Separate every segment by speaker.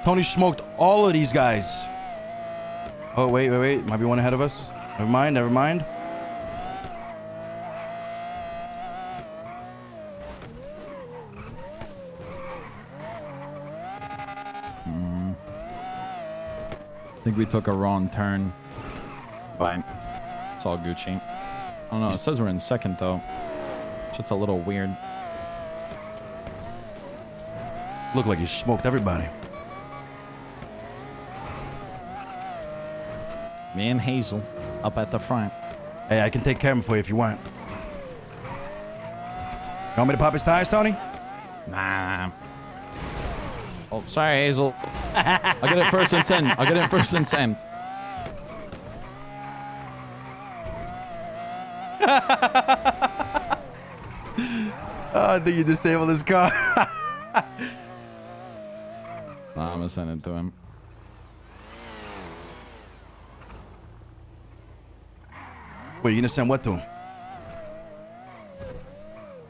Speaker 1: Tony smoked all of these guys. Oh, wait. Might be one ahead of us. Never mind.
Speaker 2: I think we took a wrong turn. But it's all Gucci. I don't know. It says we're in second, though. It's a little weird.
Speaker 1: Look like you smoked everybody.
Speaker 2: Me and Hazel up at the front.
Speaker 1: Hey, I can take care of him for you if you want. You want me to pop his tires, Tony?
Speaker 2: Nah. Oh, sorry, Hazel. I'll get it first and send.
Speaker 1: Oh, I think you disabled his car.
Speaker 2: Nah, I'm gonna send it to him.
Speaker 1: Wait, you gonna send what to him?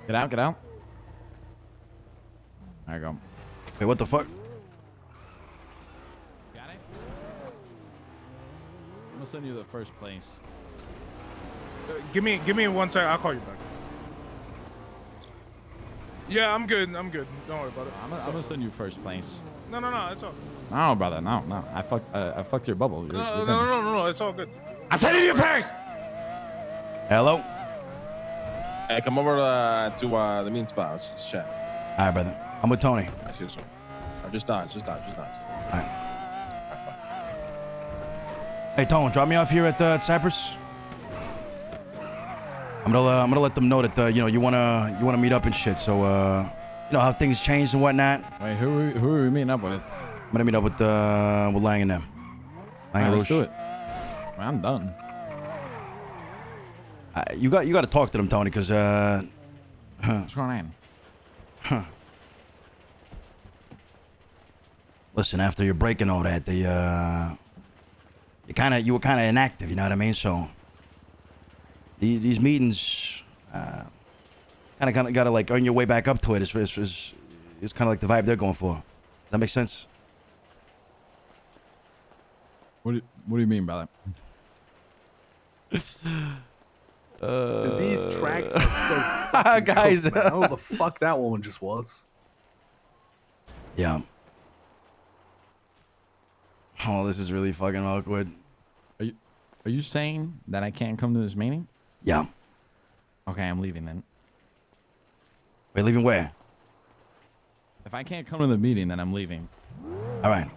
Speaker 2: Get out. There you go.
Speaker 1: Wait, what the fuck?
Speaker 2: Got it? I'm gonna send you the first place.
Speaker 3: Give me 1 second. I'll call you back. Yeah, I'm good. Don't worry about it.
Speaker 2: I'm gonna send you first place.
Speaker 3: No, it's all good.
Speaker 2: No, brother, no. I fucked your bubble.
Speaker 3: No, it's all good.
Speaker 2: I'm sending you first.
Speaker 1: Hello?
Speaker 4: Hey, come over to the meeting spot. Let's just chat.
Speaker 1: All right, brother. I'm with Tony.
Speaker 4: I see you soon. Just dodge.
Speaker 1: All right. Hey, Tone, drop me off here at Cypress. I'm gonna let them know that you wanna meet up and shit. So you know how things changed and whatnot.
Speaker 2: Wait, who are we meeting up with?
Speaker 1: I'm gonna meet up with Lang and them. Lang and
Speaker 2: Let's do
Speaker 1: Rouge.
Speaker 2: it. Well, I'm done.
Speaker 1: You got to talk to them, Tony, because
Speaker 2: What's going on?
Speaker 1: listen, after your break and all that, you were kind of inactive. You know what I mean? So these meetings, kind of got to like earn your way back up to it. It's kind of like the vibe they're going for. Does that make sense?
Speaker 2: What do you mean by that?
Speaker 5: Dude, these tracks are so fucking
Speaker 1: guys,
Speaker 5: cooked, man. I don't know the fuck that one just was.
Speaker 1: Yeah. Oh, this is really fucking awkward.
Speaker 2: Are you saying that I can't come to this meeting?
Speaker 1: Yeah.
Speaker 2: Okay, I'm leaving then.
Speaker 1: Wait, leaving where?
Speaker 2: If I can't come to the meeting, then I'm leaving.
Speaker 1: All right.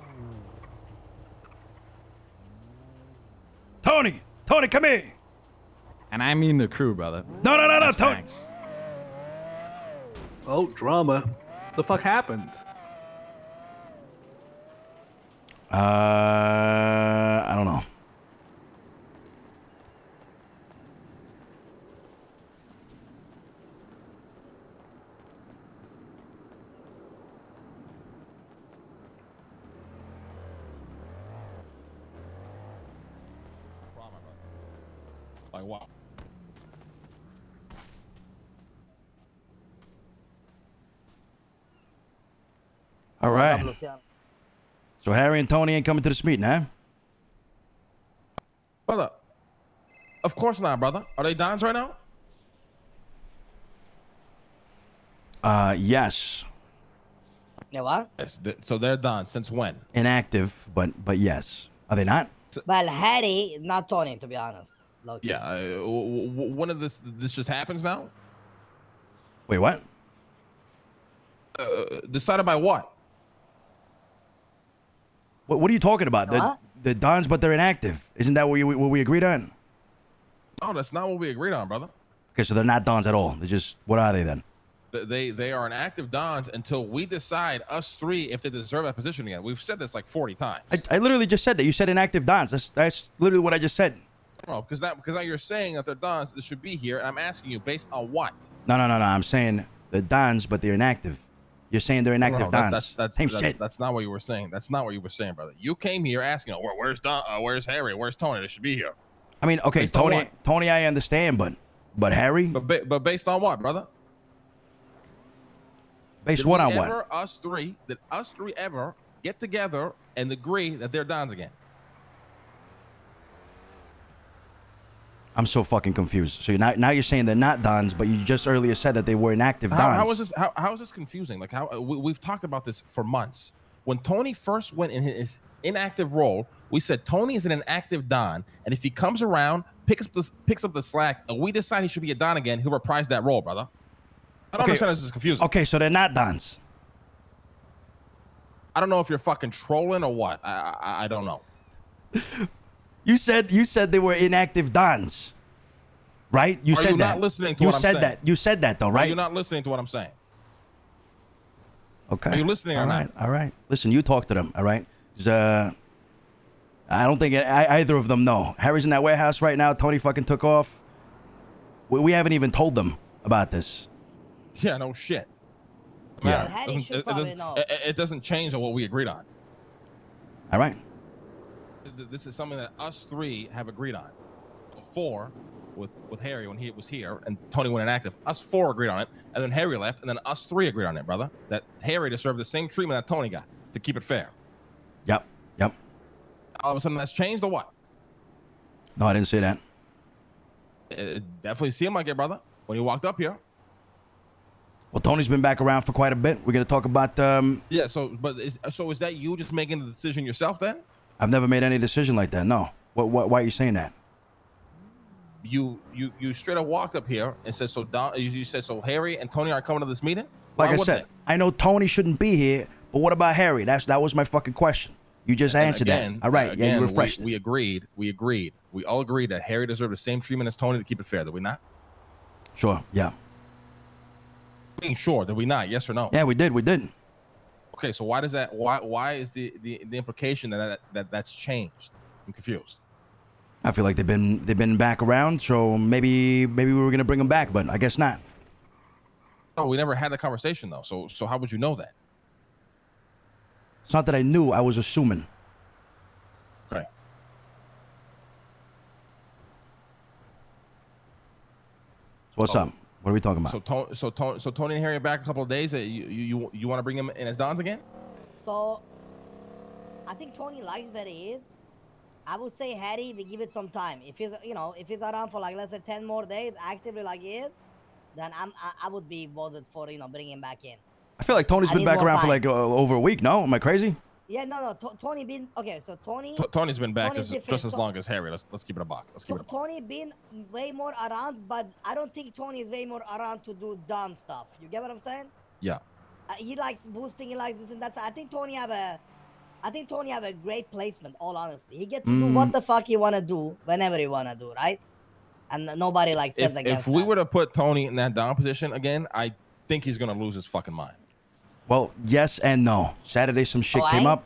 Speaker 1: Tony, come here.
Speaker 2: And I mean the crew, brother.
Speaker 1: No,
Speaker 2: That's
Speaker 1: Tony.
Speaker 2: facts.
Speaker 5: Oh, drama. The fuck happened?
Speaker 1: I don't know.
Speaker 4: Like, wow.
Speaker 1: All right. So Harry and Tony ain't coming to this meeting, huh?
Speaker 4: Brother, of course not, brother. Are they dons right now?
Speaker 1: Yes.
Speaker 6: Yeah, what?
Speaker 4: Yes. So they're dons. Since when?
Speaker 1: Inactive, but yes. Are they not?
Speaker 6: Well, Harry, not Tony, to be honest. Low-key.
Speaker 4: Yeah. When of this just happens now?
Speaker 1: Wait, what?
Speaker 4: Decided by what?
Speaker 1: What are you talking about?
Speaker 6: What?
Speaker 1: The Dons, but they're inactive. Isn't that what we agreed on?
Speaker 4: No, that's not what we agreed on, brother.
Speaker 1: Okay, so they're not Dons at all. They're just, what are they then?
Speaker 4: They are an active dons until we decide, us three, if they deserve that position again. We've said this like 40 times.
Speaker 1: I literally just said that. You said inactive Dons. That's literally what I just said.
Speaker 4: No, because now you're saying that they're dons, they should be here, and I'm asking you based on what?
Speaker 1: No. I'm saying they're Dons, but they're inactive. You're saying they're inactive Dons. Same shit.
Speaker 4: That's not what you were saying. That's not what you were saying, brother. You came here asking, where's Don? Where's Harry? Where's Tony? They should be here.
Speaker 1: I mean, okay,
Speaker 4: Based on
Speaker 1: Tony, I understand, but Harry?
Speaker 4: But based on what, brother?
Speaker 1: Based what on what?
Speaker 4: Did us three ever get together and agree that they're Dons again.
Speaker 1: I'm so fucking confused. So now you're saying they're not Dons, but you just earlier said that they were inactive Dons.
Speaker 4: How is this? How is this confusing? Like we've talked about this for months. When Tony first went in his inactive role, we said Tony is an inactive Don, and if he comes around, picks up the slack, and we decide he should be a Don again, he'll reprise that role, brother. I don't understand. This is confusing.
Speaker 1: Okay, so they're not Dons.
Speaker 4: I don't know if you're fucking trolling or what. I don't know.
Speaker 1: You said they were inactive Dons, right? You said
Speaker 4: you
Speaker 1: that.
Speaker 4: Not listening to
Speaker 1: you
Speaker 4: what I'm
Speaker 1: said
Speaker 4: saying?
Speaker 1: that. You said that though, right?
Speaker 4: You're not listening to what I'm saying.
Speaker 1: Okay.
Speaker 4: Are you listening or not?
Speaker 1: All right. Listen, you talk to them. All right. I don't think either of them know. Harry's in that warehouse right now. Tony fucking took off. We haven't even told them about this.
Speaker 4: Yeah, no shit.
Speaker 1: Yeah.
Speaker 6: Harry should probably know.
Speaker 4: It doesn't change on what we agreed on.
Speaker 1: All right.
Speaker 4: This is something that us three have agreed on. Four, with Harry when he was here, and Tony went inactive. Us four agreed on it, and then Harry left, and then us three agreed on it, brother. That Harry deserved the same treatment that Tony got, to keep it fair.
Speaker 1: Yep.
Speaker 4: All of a sudden, that's changed or what?
Speaker 1: No, I didn't say that.
Speaker 4: It definitely seemed like it, brother, when you walked up here.
Speaker 1: Well, Tony's been back around for quite a bit. We're gonna talk about.
Speaker 4: Yeah. So is that you just making the decision yourself then?
Speaker 1: I've never made any decision like that. No. Why are you saying that?
Speaker 4: You straight up walked up here and said so. You said so. Harry and Tony aren't coming to this meeting.
Speaker 1: Like I said, I know Tony shouldn't be here, but what about Harry? That was my fucking question. You just answered that. All right.
Speaker 4: Again,
Speaker 1: yeah, you refreshed it.
Speaker 4: We agreed. We all agreed that Harry deserved the same treatment as Tony, to keep it fair. Did we not?
Speaker 1: Sure. Yeah.
Speaker 4: Being sure, did we not? Yes or no?
Speaker 1: Yeah, we did.
Speaker 4: Okay, so why does that? Why is the implication that's changed? I'm confused.
Speaker 1: I feel like they've been back around, so maybe we were gonna bring them back, but I guess not.
Speaker 4: Oh, we never had that conversation though. So how would you know that?
Speaker 1: It's not that I knew. I was assuming.
Speaker 4: Okay.
Speaker 1: So what's up? What are we talking about?
Speaker 4: So Tony and Harry are back a couple of days. You want to bring them in as Dons again?
Speaker 6: So, I think Tony likes where he is. I would say Harry, we give it some time. If he's around for like let's say 10 more days, actively like he is, then I would be voted for bringing him back in.
Speaker 1: I feel like Tony's been back around for like over a week. No, am I crazy?
Speaker 6: Yeah, no. Tony been okay. So
Speaker 4: Tony's been back just as long as Harry. Let's keep it a buck.
Speaker 6: Tony been way more around, but I don't think Tony is way more around to do dumb stuff. You get what I'm saying?
Speaker 4: Yeah.
Speaker 6: He likes boosting. He likes this and that. I think Tony have a great placement. All honesty, he get to do what the fuck he wanna do whenever he wanna do, right? And nobody like says against.
Speaker 4: If we were to put Tony in that Don position again, I think he's gonna lose his fucking mind.
Speaker 1: Well, yes and no. Saturday some shit came up,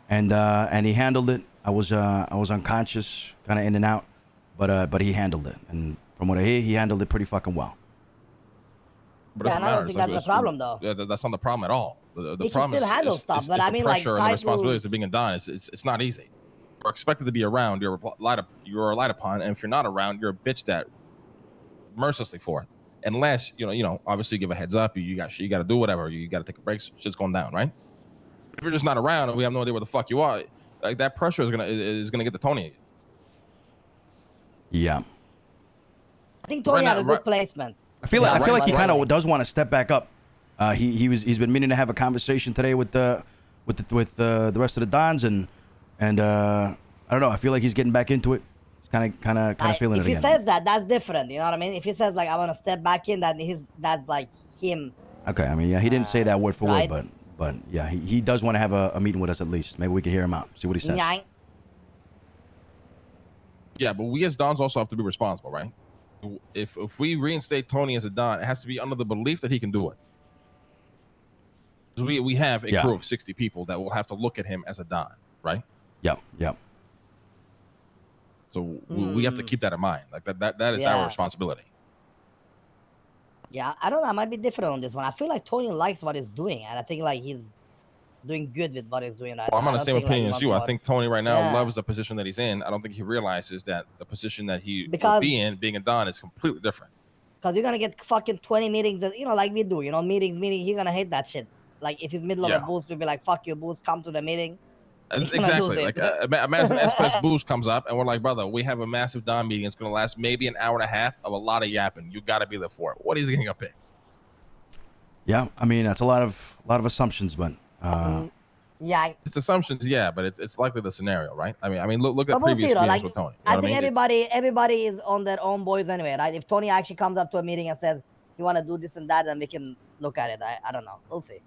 Speaker 1: and he handled it. I was unconscious, kind of in and out, but he handled it, and from what I hear, he handled it pretty fucking well.
Speaker 4: But
Speaker 6: I don't think that's the problem, though.
Speaker 4: That's not the problem at all. The
Speaker 6: he
Speaker 4: problem
Speaker 6: can still handle stuff, but I mean, like,
Speaker 4: pressure and the responsibilities of being a Don. It's not easy. You're expected to be around. You're relied upon, and if you're not around, you're bitched at mercilessly for it. Unless obviously give a heads up. You got to do whatever. You got to take a break. Shit's going down, right? If you're just not around and we have no idea where the fuck you are, like that pressure is gonna get to Tony.
Speaker 1: Yeah.
Speaker 6: I think Tony had a good placement.
Speaker 1: I feel like he kind of does want to step back up. He's been meaning to have a conversation today with the rest of the Dons and I don't know. I feel like he's getting back into it. Kind of feeling it again.
Speaker 6: If he says that, that's different. You know what I mean? If he says like I want to step back in, that's like him.
Speaker 1: Okay, I mean, yeah, he didn't say that word for
Speaker 6: right?
Speaker 1: word, but yeah, he does want to have a meeting with us at least. Maybe we can hear him out, see what he says.
Speaker 4: Yeah, but we as Dons also have to be responsible, right? If we reinstate Tony as a Don, it has to be under the belief that he can do it. We have a crew of 60 people that will have to look at him as a Don, right?
Speaker 1: Yep.
Speaker 4: So we have to keep that in mind. Like that is our responsibility.
Speaker 6: Yeah, I don't know. I might be different on this one. I feel like Tony likes what he's doing, and I think like he's doing good with what he's doing right now.
Speaker 4: I'm on the same opinion as you. I think Tony right now loves the position that he's in. I don't think he realizes that the position that he will be in, being a Don, is completely different.
Speaker 6: Because you're gonna get fucking 20 meetings, like we do. Meetings. He's gonna hate that shit. Like if he's middle of
Speaker 4: Yeah.
Speaker 6: a boost, we'll be like, "Fuck you, boost, come to the meeting." You're gonna
Speaker 4: Exactly.
Speaker 6: lose
Speaker 4: Like
Speaker 6: it.
Speaker 4: imagine SPS Boost comes up and we're like, brother, we have a massive Don meeting. It's going to last maybe an hour and a half of a lot of yapping. You got to be there for it. What is he going to pick?
Speaker 1: Yeah, I mean that's a lot of assumptions, but
Speaker 6: Yeah.
Speaker 4: It's assumptions, yeah, but it's likely the scenario, right? I mean, look at
Speaker 6: But we'll see,
Speaker 4: previous
Speaker 6: though.
Speaker 4: meetings
Speaker 6: Like,
Speaker 4: with Tony. You
Speaker 6: I
Speaker 4: know what
Speaker 6: think
Speaker 4: I mean?
Speaker 6: everybody is on their own boys anyway, right? If Tony actually comes up to a meeting and says you want to do this and that, then we can look at it. I don't know. We'll see.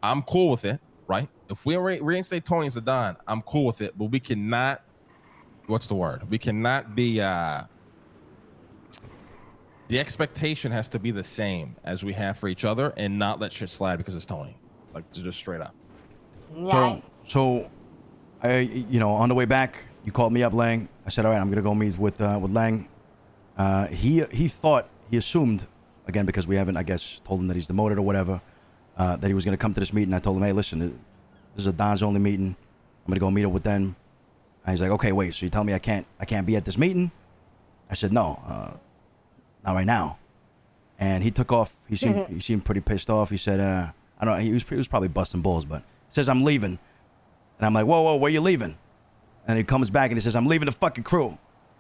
Speaker 4: I'm cool with it, right? If we reinstate Tony as a Don, I'm cool with it, but we cannot. What's the word? We cannot be. The expectation has to be the same as we have for each other, and not let shit slide because it's Tony. Like just straight up.
Speaker 6: Yeah.
Speaker 1: So, on the way back, you called me up, Lang. I said, all right, I'm gonna go meet with Lang. He assumed, again, because we haven't, I guess, told him that he's demoted or whatever, that he was gonna come to this meeting. I told him, hey, listen, this is a Don's only meeting. I'm gonna go meet up with them. And he's like, okay, wait, so you tell me I can't be at this meeting? I said, no, not right now. And he took off. He seemed pretty pissed off. He said, I don't know, he was probably busting balls, but he says, I'm leaving. And I'm like, whoa, where you leaving? And he comes back and he says, I'm leaving the fucking crew.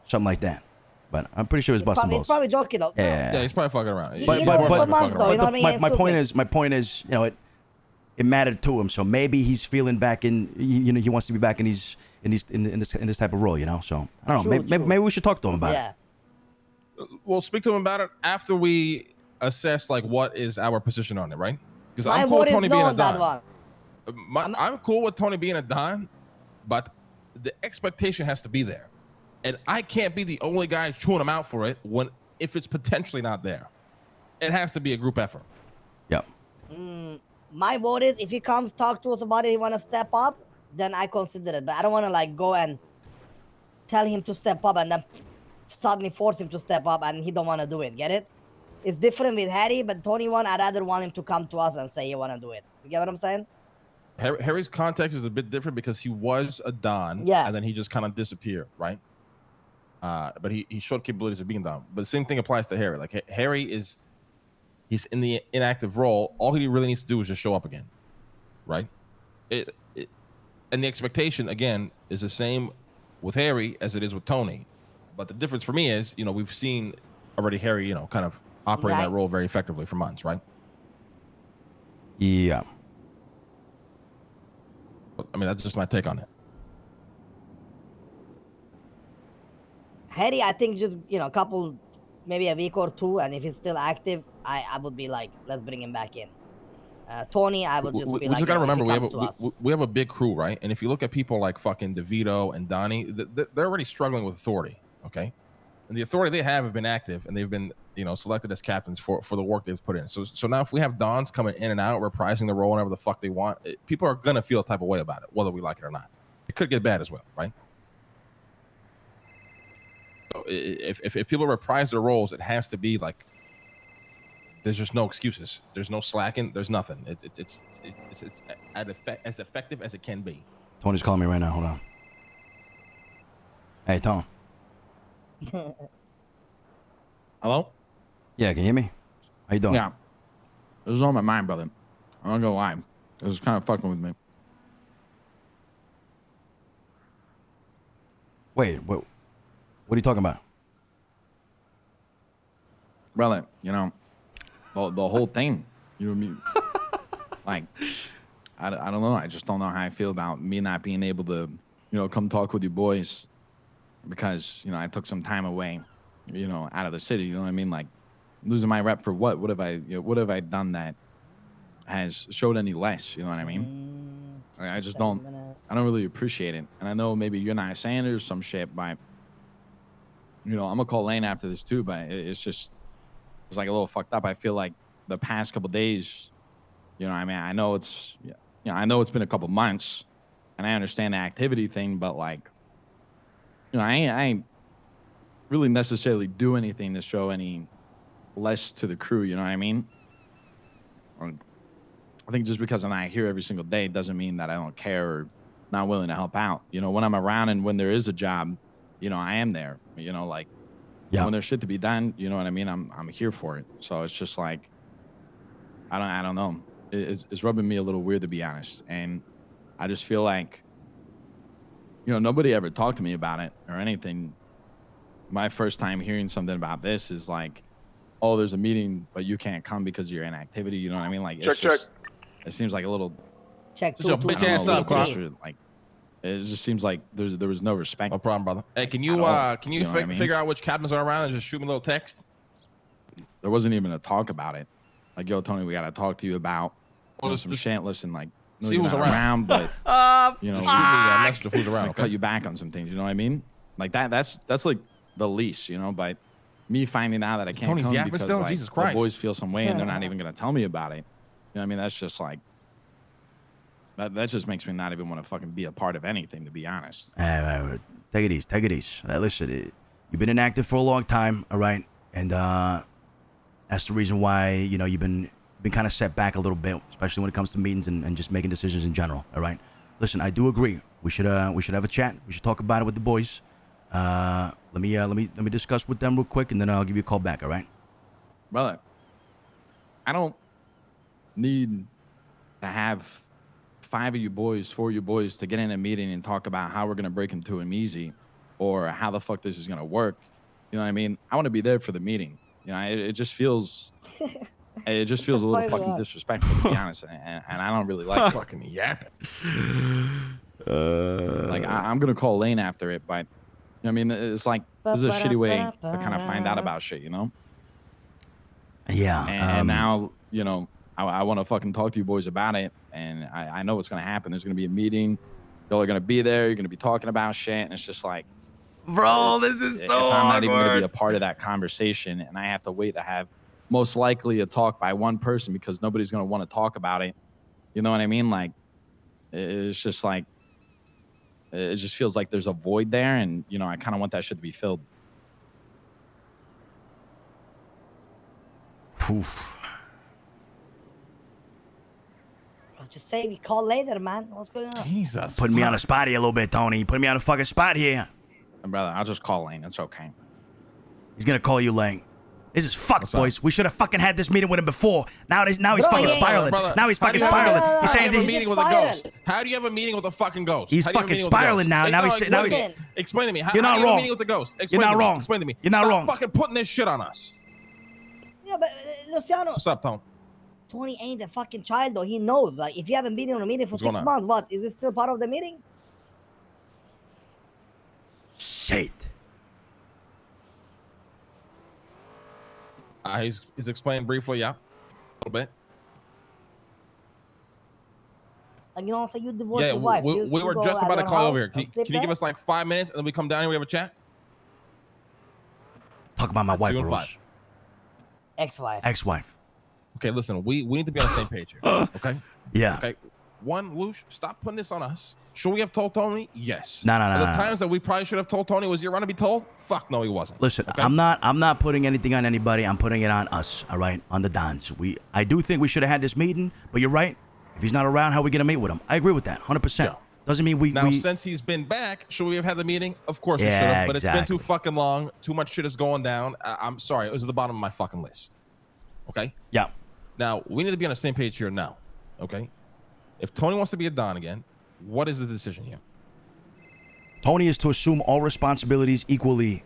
Speaker 1: Something like that. But I'm pretty sure he was busting balls.
Speaker 6: He's probably joking though.
Speaker 4: Yeah, he's probably fucking around.
Speaker 1: My point is, it mattered to him. So maybe he's feeling back in, he wants to be back in this type of role, So I don't know. Maybe we should talk to him about it.
Speaker 4: We'll speak to him about it after we assess like what is our position on it, right? Because
Speaker 6: My
Speaker 4: I'm cool with
Speaker 6: vote
Speaker 4: Tony
Speaker 6: is
Speaker 4: being
Speaker 6: no
Speaker 4: a
Speaker 6: on that
Speaker 4: Don.
Speaker 6: one.
Speaker 4: I'm cool with Tony being a Don, but the expectation has to be there, and I can't be the only guy chewing him out for it if it's potentially not there. It has to be a group effort.
Speaker 1: Yeah.
Speaker 6: My vote is if he comes talk to us about it, he want to step up, then I consider it. But I don't want to like go and tell him to step up and then suddenly force him to step up and he don't want to do it. Get it? It's different with Harry, but Tony one, I'd rather want him to come to us and say he want to do it. You get what I'm saying?
Speaker 4: Harry's context is a bit different because he was a Don, and then he just kind of disappeared, right? But he showed capabilities of being Don. But the same thing applies to Harry. Like Harry he's in the inactive role. All he really needs to do is just show up again, right? And the expectation again is the same with Harry as it is with Tony. But the difference for me is, we've seen already Harry, kind of operate in that role very effectively for months, right?
Speaker 1: Yeah.
Speaker 4: I mean, that's just my take on it.
Speaker 6: Harry, I think just, maybe a week or two, and if he's still active, I would be like, let's bring him back in. Tony, I would just be like,
Speaker 4: we just gotta remember we have a big crew, right? And if you look at people like fucking DeVito and Donnie, they're already struggling with authority, okay? And the authority they have been active, and they've been, selected as captains for the work they've put in. So now if we have Dons coming in and out, reprising the role whenever the fuck they want, people are gonna feel a type of way about it, whether we like it or not. It could get bad as well, right? So if people reprise their roles, it has to be like, there's just no excuses. There's no slacking. There's nothing. It's as effective as it can be.
Speaker 1: Tony's calling me right now. Hold on. Hey, Tom.
Speaker 2: Hello?
Speaker 1: Yeah, can you hear me? How you doing?
Speaker 2: Yeah. This was on my mind, brother. I'm not gonna lie. It was kind of fucking with me.
Speaker 1: Wait, what are you talking about?
Speaker 2: Brother, the whole thing. You know what I mean? Like, I don't know. I just don't know how I feel about me not being able to, come talk with you boys because, I took some time away, out of the city. You know what I mean? Like, losing my rep for what? What have I done that has showed any less? You know what I mean? I just don't really appreciate it. And I know maybe you're not saying it or some shit, but, I'm gonna call Lane after this too, but it's like a little fucked up. I feel like the past couple days, I know it's been a couple months and I understand the activity thing, but like, I ain't really necessarily do anything to show any less to the crew. You know what I mean? I think just because I'm not here every single day doesn't mean that I don't care or not willing to help out. When I'm around and when there is a job, I am there, when there's shit to be done, you know what I mean? I'm here for it. So it's just like, I don't know. is rubbing me a little weird, to be honest. And I just feel like, nobody ever talked to me about it or anything. My first time hearing something about this is like, oh, there's a meeting, but you can't come because of your inactivity. You know what I mean? Like,
Speaker 5: Check, check.
Speaker 2: It seems like a little,
Speaker 6: Check
Speaker 4: Just your
Speaker 6: two,
Speaker 4: bitch
Speaker 6: two,
Speaker 4: ass
Speaker 6: two,
Speaker 4: up,
Speaker 6: three.
Speaker 4: Clark.
Speaker 2: like, it just seems like there was no respect.
Speaker 4: No problem, brother. Hey, can you
Speaker 2: At all.
Speaker 4: can you,
Speaker 2: You know what I mean?
Speaker 4: figure out which captains are around and just shoot me a little text?
Speaker 2: There wasn't even a talk about it. Like, yo, Tony, we got to talk to you about some shit. Listen, like, no,
Speaker 4: see
Speaker 2: you're
Speaker 4: who's
Speaker 2: not
Speaker 4: around.
Speaker 2: but
Speaker 4: Shoot me a message of who's around.
Speaker 2: cut
Speaker 4: Okay?
Speaker 2: you back on some things. You know what I mean? Like that's like the least, But me finding out that I can't
Speaker 4: Tony's
Speaker 2: come
Speaker 4: yapping
Speaker 2: because
Speaker 4: still?
Speaker 2: like,
Speaker 4: Jesus
Speaker 2: the
Speaker 4: Christ.
Speaker 2: boys feel some way and they're not even gonna tell me about it. You know what I mean? That's just like that just makes me not even want to fucking be a part of anything, to be honest.
Speaker 1: Take it easy. Take it easy. Listen, you've been inactive for a long time, all right? And that's the reason why you've been kind of set back a little bit, especially when it comes to meetings and just making decisions in general. All right. Listen, I do agree. We should have a chat. We should talk about it with the boys. Let me discuss with them real quick, and then I'll give you a call back. All right.
Speaker 2: Brother, I don't need to have 4 of you boys to get in a meeting and talk about how we're gonna break into him easy, or how the fuck this is gonna work. You know what I mean? I want to be there for the meeting. It just feels. It just feels a little fucking disrespectful, to be honest, and I don't really like it.
Speaker 4: Fucking yapping.
Speaker 2: Like, I'm gonna call Lane after it, but I mean, it's like this is a shitty way to kind of find out about shit,
Speaker 1: Yeah.
Speaker 2: And now, I want to fucking talk to you boys about it, and I know what's gonna happen. There's gonna be a meeting. Y'all are gonna be there. You're gonna be talking about shit, and it's just like,
Speaker 1: bro, this is so
Speaker 2: if I'm not even gonna be
Speaker 1: awkward.
Speaker 2: a part of that conversation, and I have to wait to have most likely a talk by one person because nobody's gonna want to talk about it. You know what I mean? Like, it's just like, it just feels like there's a void there, and I kind of want that shit to be filled.
Speaker 1: Oof.
Speaker 6: I'll just say we call later, man. What's going on?
Speaker 4: Jesus.
Speaker 1: Putting me on the spot here a little bit, Tony. Putting me on the fucking spot here.
Speaker 2: And brother, I'll just call Lane. It's okay.
Speaker 1: He's gonna call you Lang. This is fucked,
Speaker 4: What's up?
Speaker 1: boys. We should have fucking had this meeting with him before. Now he's
Speaker 6: Bro,
Speaker 1: fucking
Speaker 6: yeah.
Speaker 1: spiraling.
Speaker 4: Brother,
Speaker 1: Now he's
Speaker 4: how
Speaker 1: fucking
Speaker 4: do you-
Speaker 1: spiraling.
Speaker 6: no, no,
Speaker 1: He's
Speaker 6: no,
Speaker 1: saying
Speaker 6: no,
Speaker 1: this.
Speaker 6: no,
Speaker 4: meeting with a
Speaker 6: Spiral.
Speaker 4: ghost. How do you have a meeting with a fucking ghost?
Speaker 1: He's
Speaker 4: How do you have a
Speaker 1: fucking
Speaker 4: meeting with a
Speaker 1: spiraling
Speaker 4: ghost?
Speaker 1: now.
Speaker 4: Hey,
Speaker 1: Now
Speaker 4: no,
Speaker 1: he's-
Speaker 4: explain
Speaker 1: now
Speaker 4: to
Speaker 1: he-
Speaker 4: me. Explain to me. How
Speaker 1: You're
Speaker 4: do
Speaker 1: not
Speaker 4: you have a
Speaker 1: wrong.
Speaker 4: meeting with a ghost?
Speaker 1: You're
Speaker 4: Explain
Speaker 1: not
Speaker 4: to me.
Speaker 1: wrong.
Speaker 4: Explain to me.
Speaker 1: You're not
Speaker 4: Stop
Speaker 1: wrong.
Speaker 4: fucking putting this shit on us.
Speaker 6: Yeah, but Luciano,
Speaker 4: What's up, Tom?
Speaker 6: Tony ain't a fucking child though. He knows. Like, if you haven't been in a meeting for
Speaker 4: What's
Speaker 6: 6
Speaker 4: going on?
Speaker 6: months, what is it still part of the meeting?
Speaker 1: Shit.
Speaker 4: He's explained briefly, yeah, a little bit.
Speaker 6: Like, so you divorced
Speaker 4: Yeah,
Speaker 6: your wife.
Speaker 4: we
Speaker 6: You
Speaker 4: were
Speaker 6: go
Speaker 4: just
Speaker 6: at
Speaker 4: about to
Speaker 6: your
Speaker 4: call you
Speaker 6: house
Speaker 4: over here.
Speaker 6: and
Speaker 4: Can
Speaker 6: sleep
Speaker 4: you give
Speaker 6: there?
Speaker 4: us like 5 minutes and then we come down and we have a chat?
Speaker 1: Talk about my wife,
Speaker 4: 2 and
Speaker 1: Rose.
Speaker 4: 5.
Speaker 6: Ex-wife.
Speaker 1: Ex-wife.
Speaker 4: Okay, listen, we need to be on the same page here. Okay?
Speaker 1: Yeah.
Speaker 4: Okay. One, Lush, stop putting this on us. Should we have told Tony? Yes.
Speaker 1: No.
Speaker 4: The times that we probably should have told Tony, was he around to be told? Fuck no, he wasn't.
Speaker 1: Listen,
Speaker 4: Okay?
Speaker 1: I'm not putting anything on anybody. I'm putting it on us, all right? On the Dons. I do think we should have had this meeting, but you're right. If he's not around, how are we going to meet with him? I agree with that, 100%.
Speaker 4: Yeah.
Speaker 1: Doesn't mean we...
Speaker 4: Now, since he's been back, should we have had the meeting? Of course we should
Speaker 1: Yeah,
Speaker 4: have, but it's been
Speaker 1: exactly.
Speaker 4: too fucking long. Too much shit is going down. I'm sorry, it was at the bottom of my fucking list. Okay?
Speaker 1: Yeah.
Speaker 4: Now, we need to be on the same page here now. Okay? If Tony wants to be a Don again, what is the decision here?
Speaker 1: Tony is to assume all responsibilities equally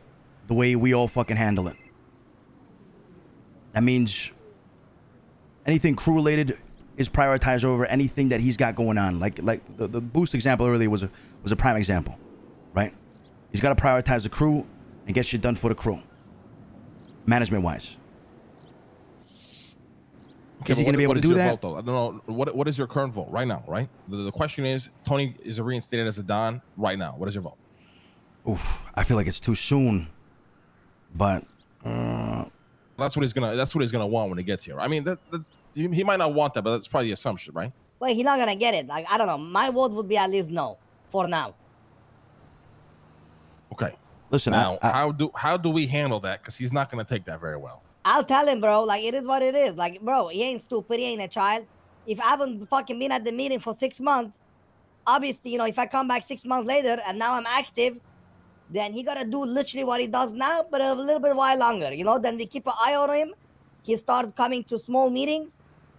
Speaker 1: the way we all fucking handle it. That means anything crew-related is prioritized over anything that he's got going on. Like the boost example earlier was a prime example, right? He's got to prioritize the crew and get shit done for the crew, management-wise.
Speaker 4: Okay,
Speaker 1: Is he
Speaker 4: but
Speaker 1: going to be able
Speaker 4: what
Speaker 1: to
Speaker 4: is
Speaker 1: do
Speaker 4: your
Speaker 1: that?
Speaker 4: vote, though? I don't know. What is your current vote right now, right? The question is, Tony is reinstated as a Don right now. What is your vote?
Speaker 1: Oof, I feel like it's too soon, but
Speaker 4: That's what he's gonna want when he gets here. I mean, he might not want that, but that's probably the assumption, right?
Speaker 6: Well, he's not gonna get it. Like, I don't know. My vote would be at least no for now.
Speaker 4: Okay.
Speaker 1: listen,
Speaker 4: Now, how do we handle that? Because he's not gonna take that very well.
Speaker 6: I'll tell him, bro. Like, it is what it is. Like, bro, he ain't stupid. He ain't a child. If I haven't fucking been at the meeting for 6 months, obviously, if I come back 6 months later and now I'm active, then he gotta do literally what he does now, but a little bit while longer. Then we keep an eye on him. He starts coming to small meetings,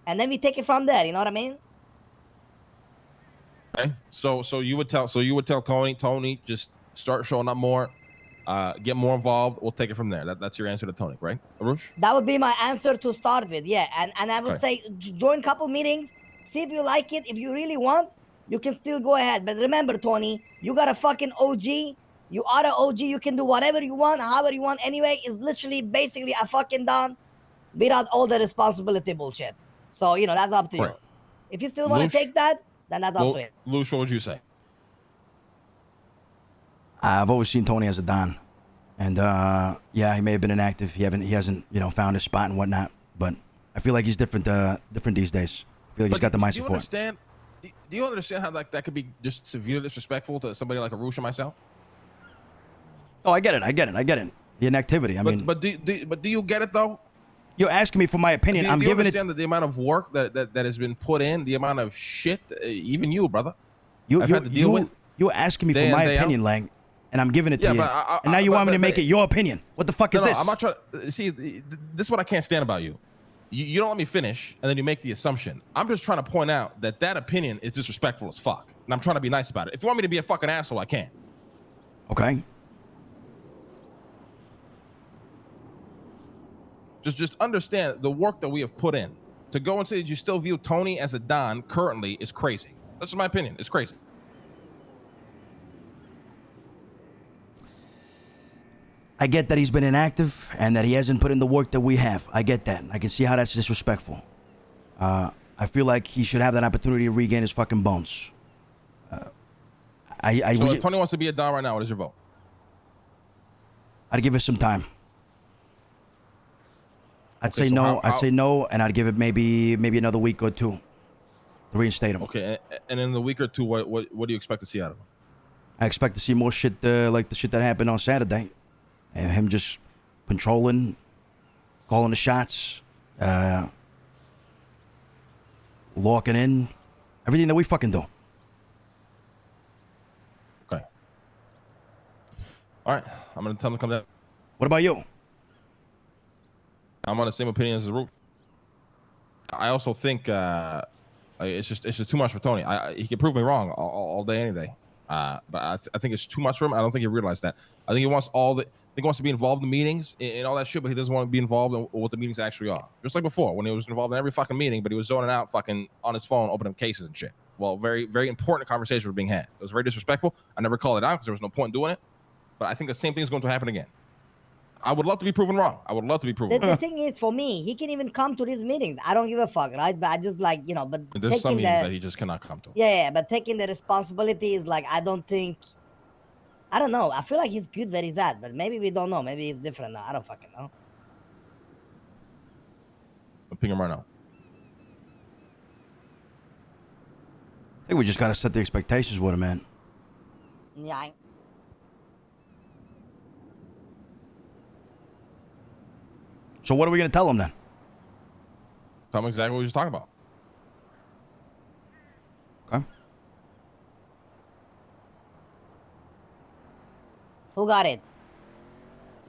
Speaker 6: and then we take it from there. You know what I mean?
Speaker 4: Okay. So you would tell Tony, just start showing up more, get more involved. We'll take it from there. That's your answer to Tony, right, Arush?
Speaker 6: That would be my answer to start with. Yeah, and I would
Speaker 4: Okay.
Speaker 6: say join couple meetings, see if you like it. If you really want, you can still go ahead. But remember, Tony, you got a fucking OG. You are an OG. You can do whatever you want, however you want. Anyway, it's literally basically a fucking Don without all the responsibility bullshit. So that's up to you.
Speaker 4: Correct.
Speaker 6: If you still want to
Speaker 4: Lush?
Speaker 6: take that, then that's up to you.
Speaker 4: Lush, what would you say?
Speaker 1: I've always seen Tony as a Don. And yeah, he may have been inactive. He hasn't, found his spot and whatnot. But I feel like he's different these days. I feel like he's got the
Speaker 4: do
Speaker 1: my
Speaker 4: you
Speaker 1: support.
Speaker 4: understand? Do you understand how that could be just severely disrespectful to somebody like Arush and myself?
Speaker 1: Oh, I get it. The inactivity.
Speaker 4: But do you get it though?
Speaker 1: You're asking me for my opinion.
Speaker 4: Do
Speaker 1: I'm
Speaker 4: you
Speaker 1: giving it.
Speaker 4: understand that the amount of work that has been put in, the amount of shit, even you, brother, I've had to deal with.
Speaker 1: You're asking me
Speaker 4: day
Speaker 1: for
Speaker 4: in,
Speaker 1: my
Speaker 4: day out.
Speaker 1: opinion, Lang, and I'm giving it to you.
Speaker 4: But
Speaker 1: and now you want me to make it your opinion. What the fuck is
Speaker 4: No,
Speaker 1: this?
Speaker 4: I'm not trying. See, this is what I can't stand about you. You don't let me finish, and then you make the assumption. I'm just trying to point out that opinion is disrespectful as fuck, and I'm trying to be nice about it. If you want me to be a fucking asshole, I can.
Speaker 1: Okay.
Speaker 4: Just understand the work that we have put in. To go and say that you still view Tony as a Don currently is crazy. That's my opinion. It's crazy.
Speaker 1: I get that he's been inactive and that he hasn't put in the work that we have. I get that. I can see how that's disrespectful. I feel like he should have that opportunity to regain his fucking bones.
Speaker 4: So if Tony wants to be a Don right now, what is your vote?
Speaker 1: I'd give it some time. I'd
Speaker 4: Okay,
Speaker 1: say
Speaker 4: so
Speaker 1: no.
Speaker 4: how-
Speaker 1: I'd say no, and I'd give it maybe another week or two to reinstate him.
Speaker 4: Okay, and in the week or two, what do you expect to see out of him?
Speaker 1: I expect to see more shit like the shit that happened on Saturday, and him just patrolling, calling the shots, locking in, everything that we fucking do.
Speaker 4: Okay. All right, I'm gonna tell him to come down.
Speaker 1: What about you?
Speaker 4: I'm on the same opinion as the Root. I also think it's just too much for Tony. He can prove me wrong all day, any day. But I think it's too much for him. I don't think he realized that. I think he wants he wants to be involved in meetings and all that shit, but he doesn't want to be involved in what the meetings actually are. Just like before, when he was involved in every fucking meeting, but he was zoning out fucking on his phone, opening cases and shit. Well, very, very important conversations were being had. It was very disrespectful. I never called it out because there was no point in doing it. But I think the same thing is going to happen again. I would love to be proven wrong. I would love to be proven wrong.
Speaker 6: The thing is, for me, he can even come to these meetings. I don't give a fuck, right? But I just but
Speaker 4: There's some
Speaker 6: taking
Speaker 4: meetings that he just cannot come to.
Speaker 6: yeah, but taking the responsibility is I don't know. I feel like he's good where he's at, but maybe we don't know. Maybe he's different now. I don't fucking know.
Speaker 4: I'm pinging him right now.
Speaker 1: I think we just gotta set the expectations with him, man.
Speaker 6: Yeah.
Speaker 1: So what are we gonna tell him then?
Speaker 4: Tell him exactly what we were just talking about.
Speaker 1: Okay.
Speaker 6: Who got it?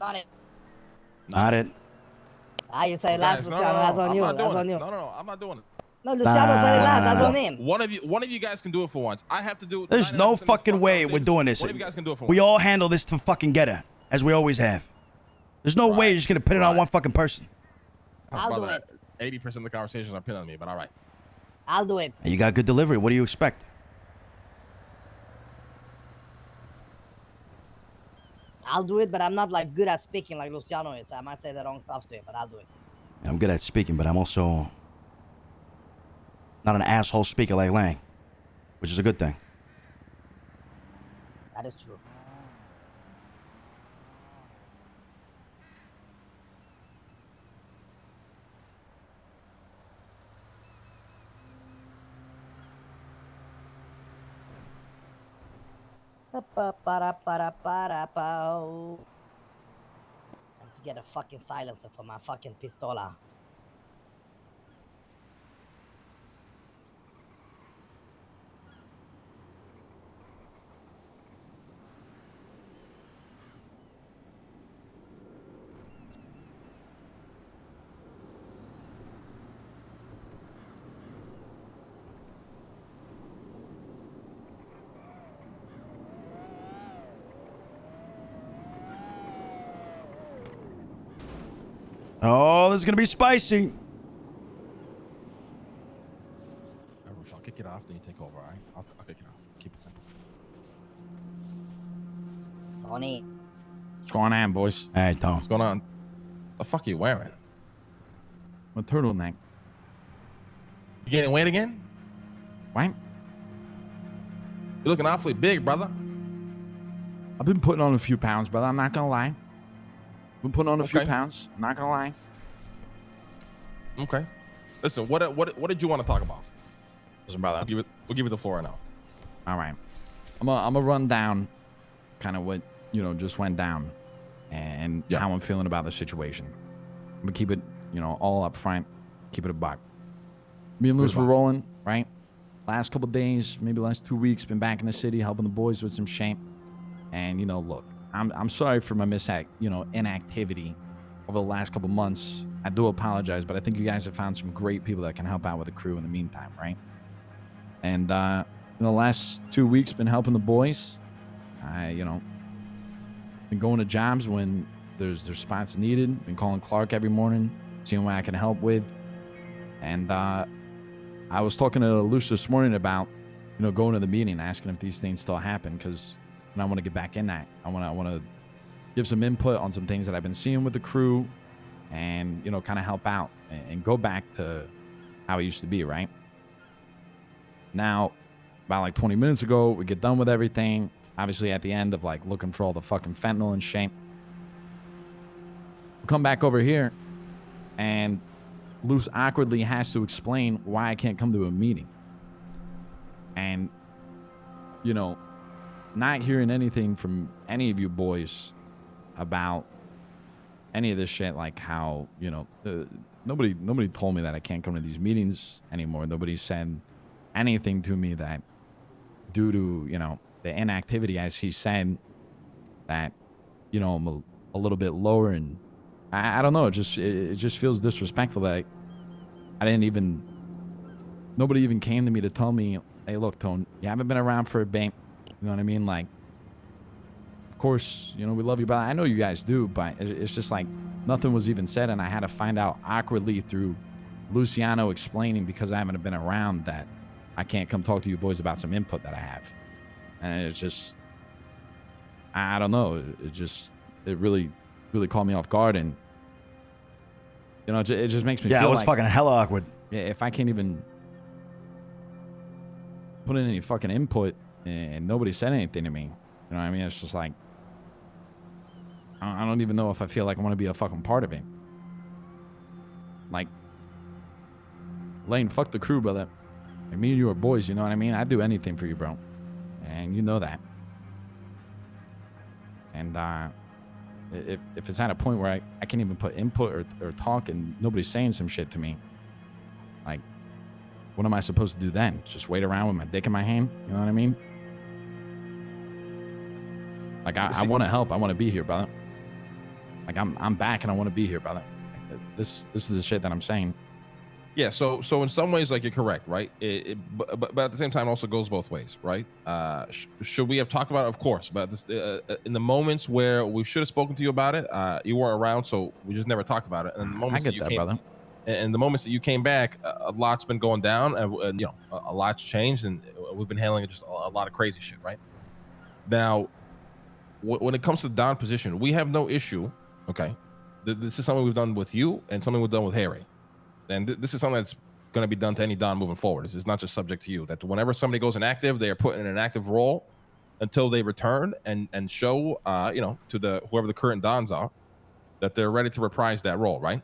Speaker 6: Got it.
Speaker 1: Not it.
Speaker 6: You say last,
Speaker 4: Guys,
Speaker 6: Luciano. That's on
Speaker 4: I'm
Speaker 6: you.
Speaker 4: not
Speaker 6: That's
Speaker 4: doing
Speaker 6: on
Speaker 4: it.
Speaker 6: you.
Speaker 4: No, I'm not doing it.
Speaker 6: No, Luciano said it last. That's
Speaker 1: Nah.
Speaker 6: on him.
Speaker 4: One of you guys can do it for once. I have to do it.
Speaker 1: There's no
Speaker 4: 99% of this
Speaker 1: fucking way we're
Speaker 4: conversation.
Speaker 1: doing this.
Speaker 4: One of you guys can do it for
Speaker 1: We
Speaker 4: once.
Speaker 1: all handle this to fucking get her, as we always have. There's no way
Speaker 4: Right.
Speaker 1: you're just gonna put it on
Speaker 4: Right.
Speaker 1: one fucking person.
Speaker 6: I'll do
Speaker 4: Brother,
Speaker 6: it.
Speaker 4: 80% of the conversations are pinned on me, but all right.
Speaker 6: I'll do it.
Speaker 1: And you got good delivery. What do you expect?
Speaker 6: I'll do it, but I'm not good at speaking like Luciano is. I might say the wrong stuff to him, but I'll do it.
Speaker 1: I'm good at speaking, but I'm also not an asshole speaker like Lang, which is a good thing.
Speaker 6: That is true. I have to get a fucking silencer for my fucking pistola.
Speaker 1: Oh, this is gonna be spicy.
Speaker 4: Roosh, I'll kick it off, then you take over, all right? I'll kick it off. Keep it simple.
Speaker 6: Tony,
Speaker 2: What's going on, boys?
Speaker 1: Hey, Tom.
Speaker 4: What's going on? The fuck are you wearing?
Speaker 2: A turtleneck.
Speaker 4: You gaining weight again?
Speaker 2: What?
Speaker 4: You're looking awfully big, brother.
Speaker 2: I've been putting on a few pounds, brother. I'm not gonna lie. Been putting on a few
Speaker 4: Okay.
Speaker 2: pounds. I'm not gonna lie.
Speaker 4: Okay. Listen, what did you want to talk about?
Speaker 2: Listen, brother.
Speaker 4: We'll give you the floor now.
Speaker 2: All right. I'm gonna run down kind of what, just went down and how I'm feeling about the situation. I'm gonna keep it, all up front, keep it a buck. Me and Luz were rolling, right? Last couple days, maybe last 2 weeks, been back in the city helping the boys with some shame. And, look, I'm sorry for my inactivity over the last couple months. I do apologize, but I think you guys have found some great people that can help out with the crew in the meantime, right? And, in the last 2 weeks, been helping the boys. I, been going to jobs when there's spots needed. Been calling Clark every morning, seeing what I can help with. And I was talking to Luce this morning about, going to the meeting, asking if these things still happen, because I want to get back in that. I want to give some input on some things that I've been seeing with the crew, and kind of help out and go back to how it used to be, right? Now, about like 20 minutes ago, we get done with everything. Obviously, at the end of like looking for all the fucking fentanyl and shit. We come back over here, and Luce awkwardly has to explain why I can't come to a meeting. And, not hearing anything from any of you boys about any of this shit, like how, nobody told me that I can't come to these meetings anymore. Nobody said anything to me that due to, the inactivity, as he said, that, I'm a little bit lower, and I don't know. It just feels disrespectful that nobody even came to me to tell me, hey, look, Tone, you haven't been around for a bit. You know what I mean? Like, of course, we love you, but I know you guys do, but it's just like nothing was even said. And I had to find out awkwardly through Luciano explaining, because I haven't been around, that I can't come talk to you boys about some input that I have. And it's just, I don't know. It really caught me off guard. And, it just makes me feel
Speaker 1: Yeah, it was
Speaker 2: like,
Speaker 1: fucking hella awkward.
Speaker 2: yeah, if I can't even put in any fucking input and nobody said anything to me, you know what I mean? It's just like, I don't even know if I feel like I want to be a fucking part of it. Like, Lane, fuck the crew, brother. Like, me and you are boys, you know what I mean? I'd do anything for you, bro. And you know that. And if it's at a point where I can't even put input or talk and nobody's saying some shit to me, like, what am I supposed to do then? Just wait around with my dick in my hand? You know what I mean? Like, I want to help. I want to be here, brother. Like, I'm back and I want to be here, brother. Like, this is the shit that I'm saying.
Speaker 4: Yeah, so in some ways, like, you're correct, right? But at the same time, it also goes both ways, right? Should we have talked about it? Of course, but this, in the moments where we should have spoken to you about it, you weren't around, so we just never talked about it. And the moments
Speaker 2: I get that, brother.
Speaker 4: And the moments that you came back, a lot's been going down, and a lot's changed, and we've been handling just a lot of crazy shit, right? Now, when it comes to the Don position, we have no issue. Okay, this is something we've done with you, and something we've done with Harry. And this is something that's going to be done to any Don moving forward. This is not just subject to you. That whenever somebody goes inactive, they are put in an active role until they return and show, to the whoever the current Dons are, that they're ready to reprise that role, right?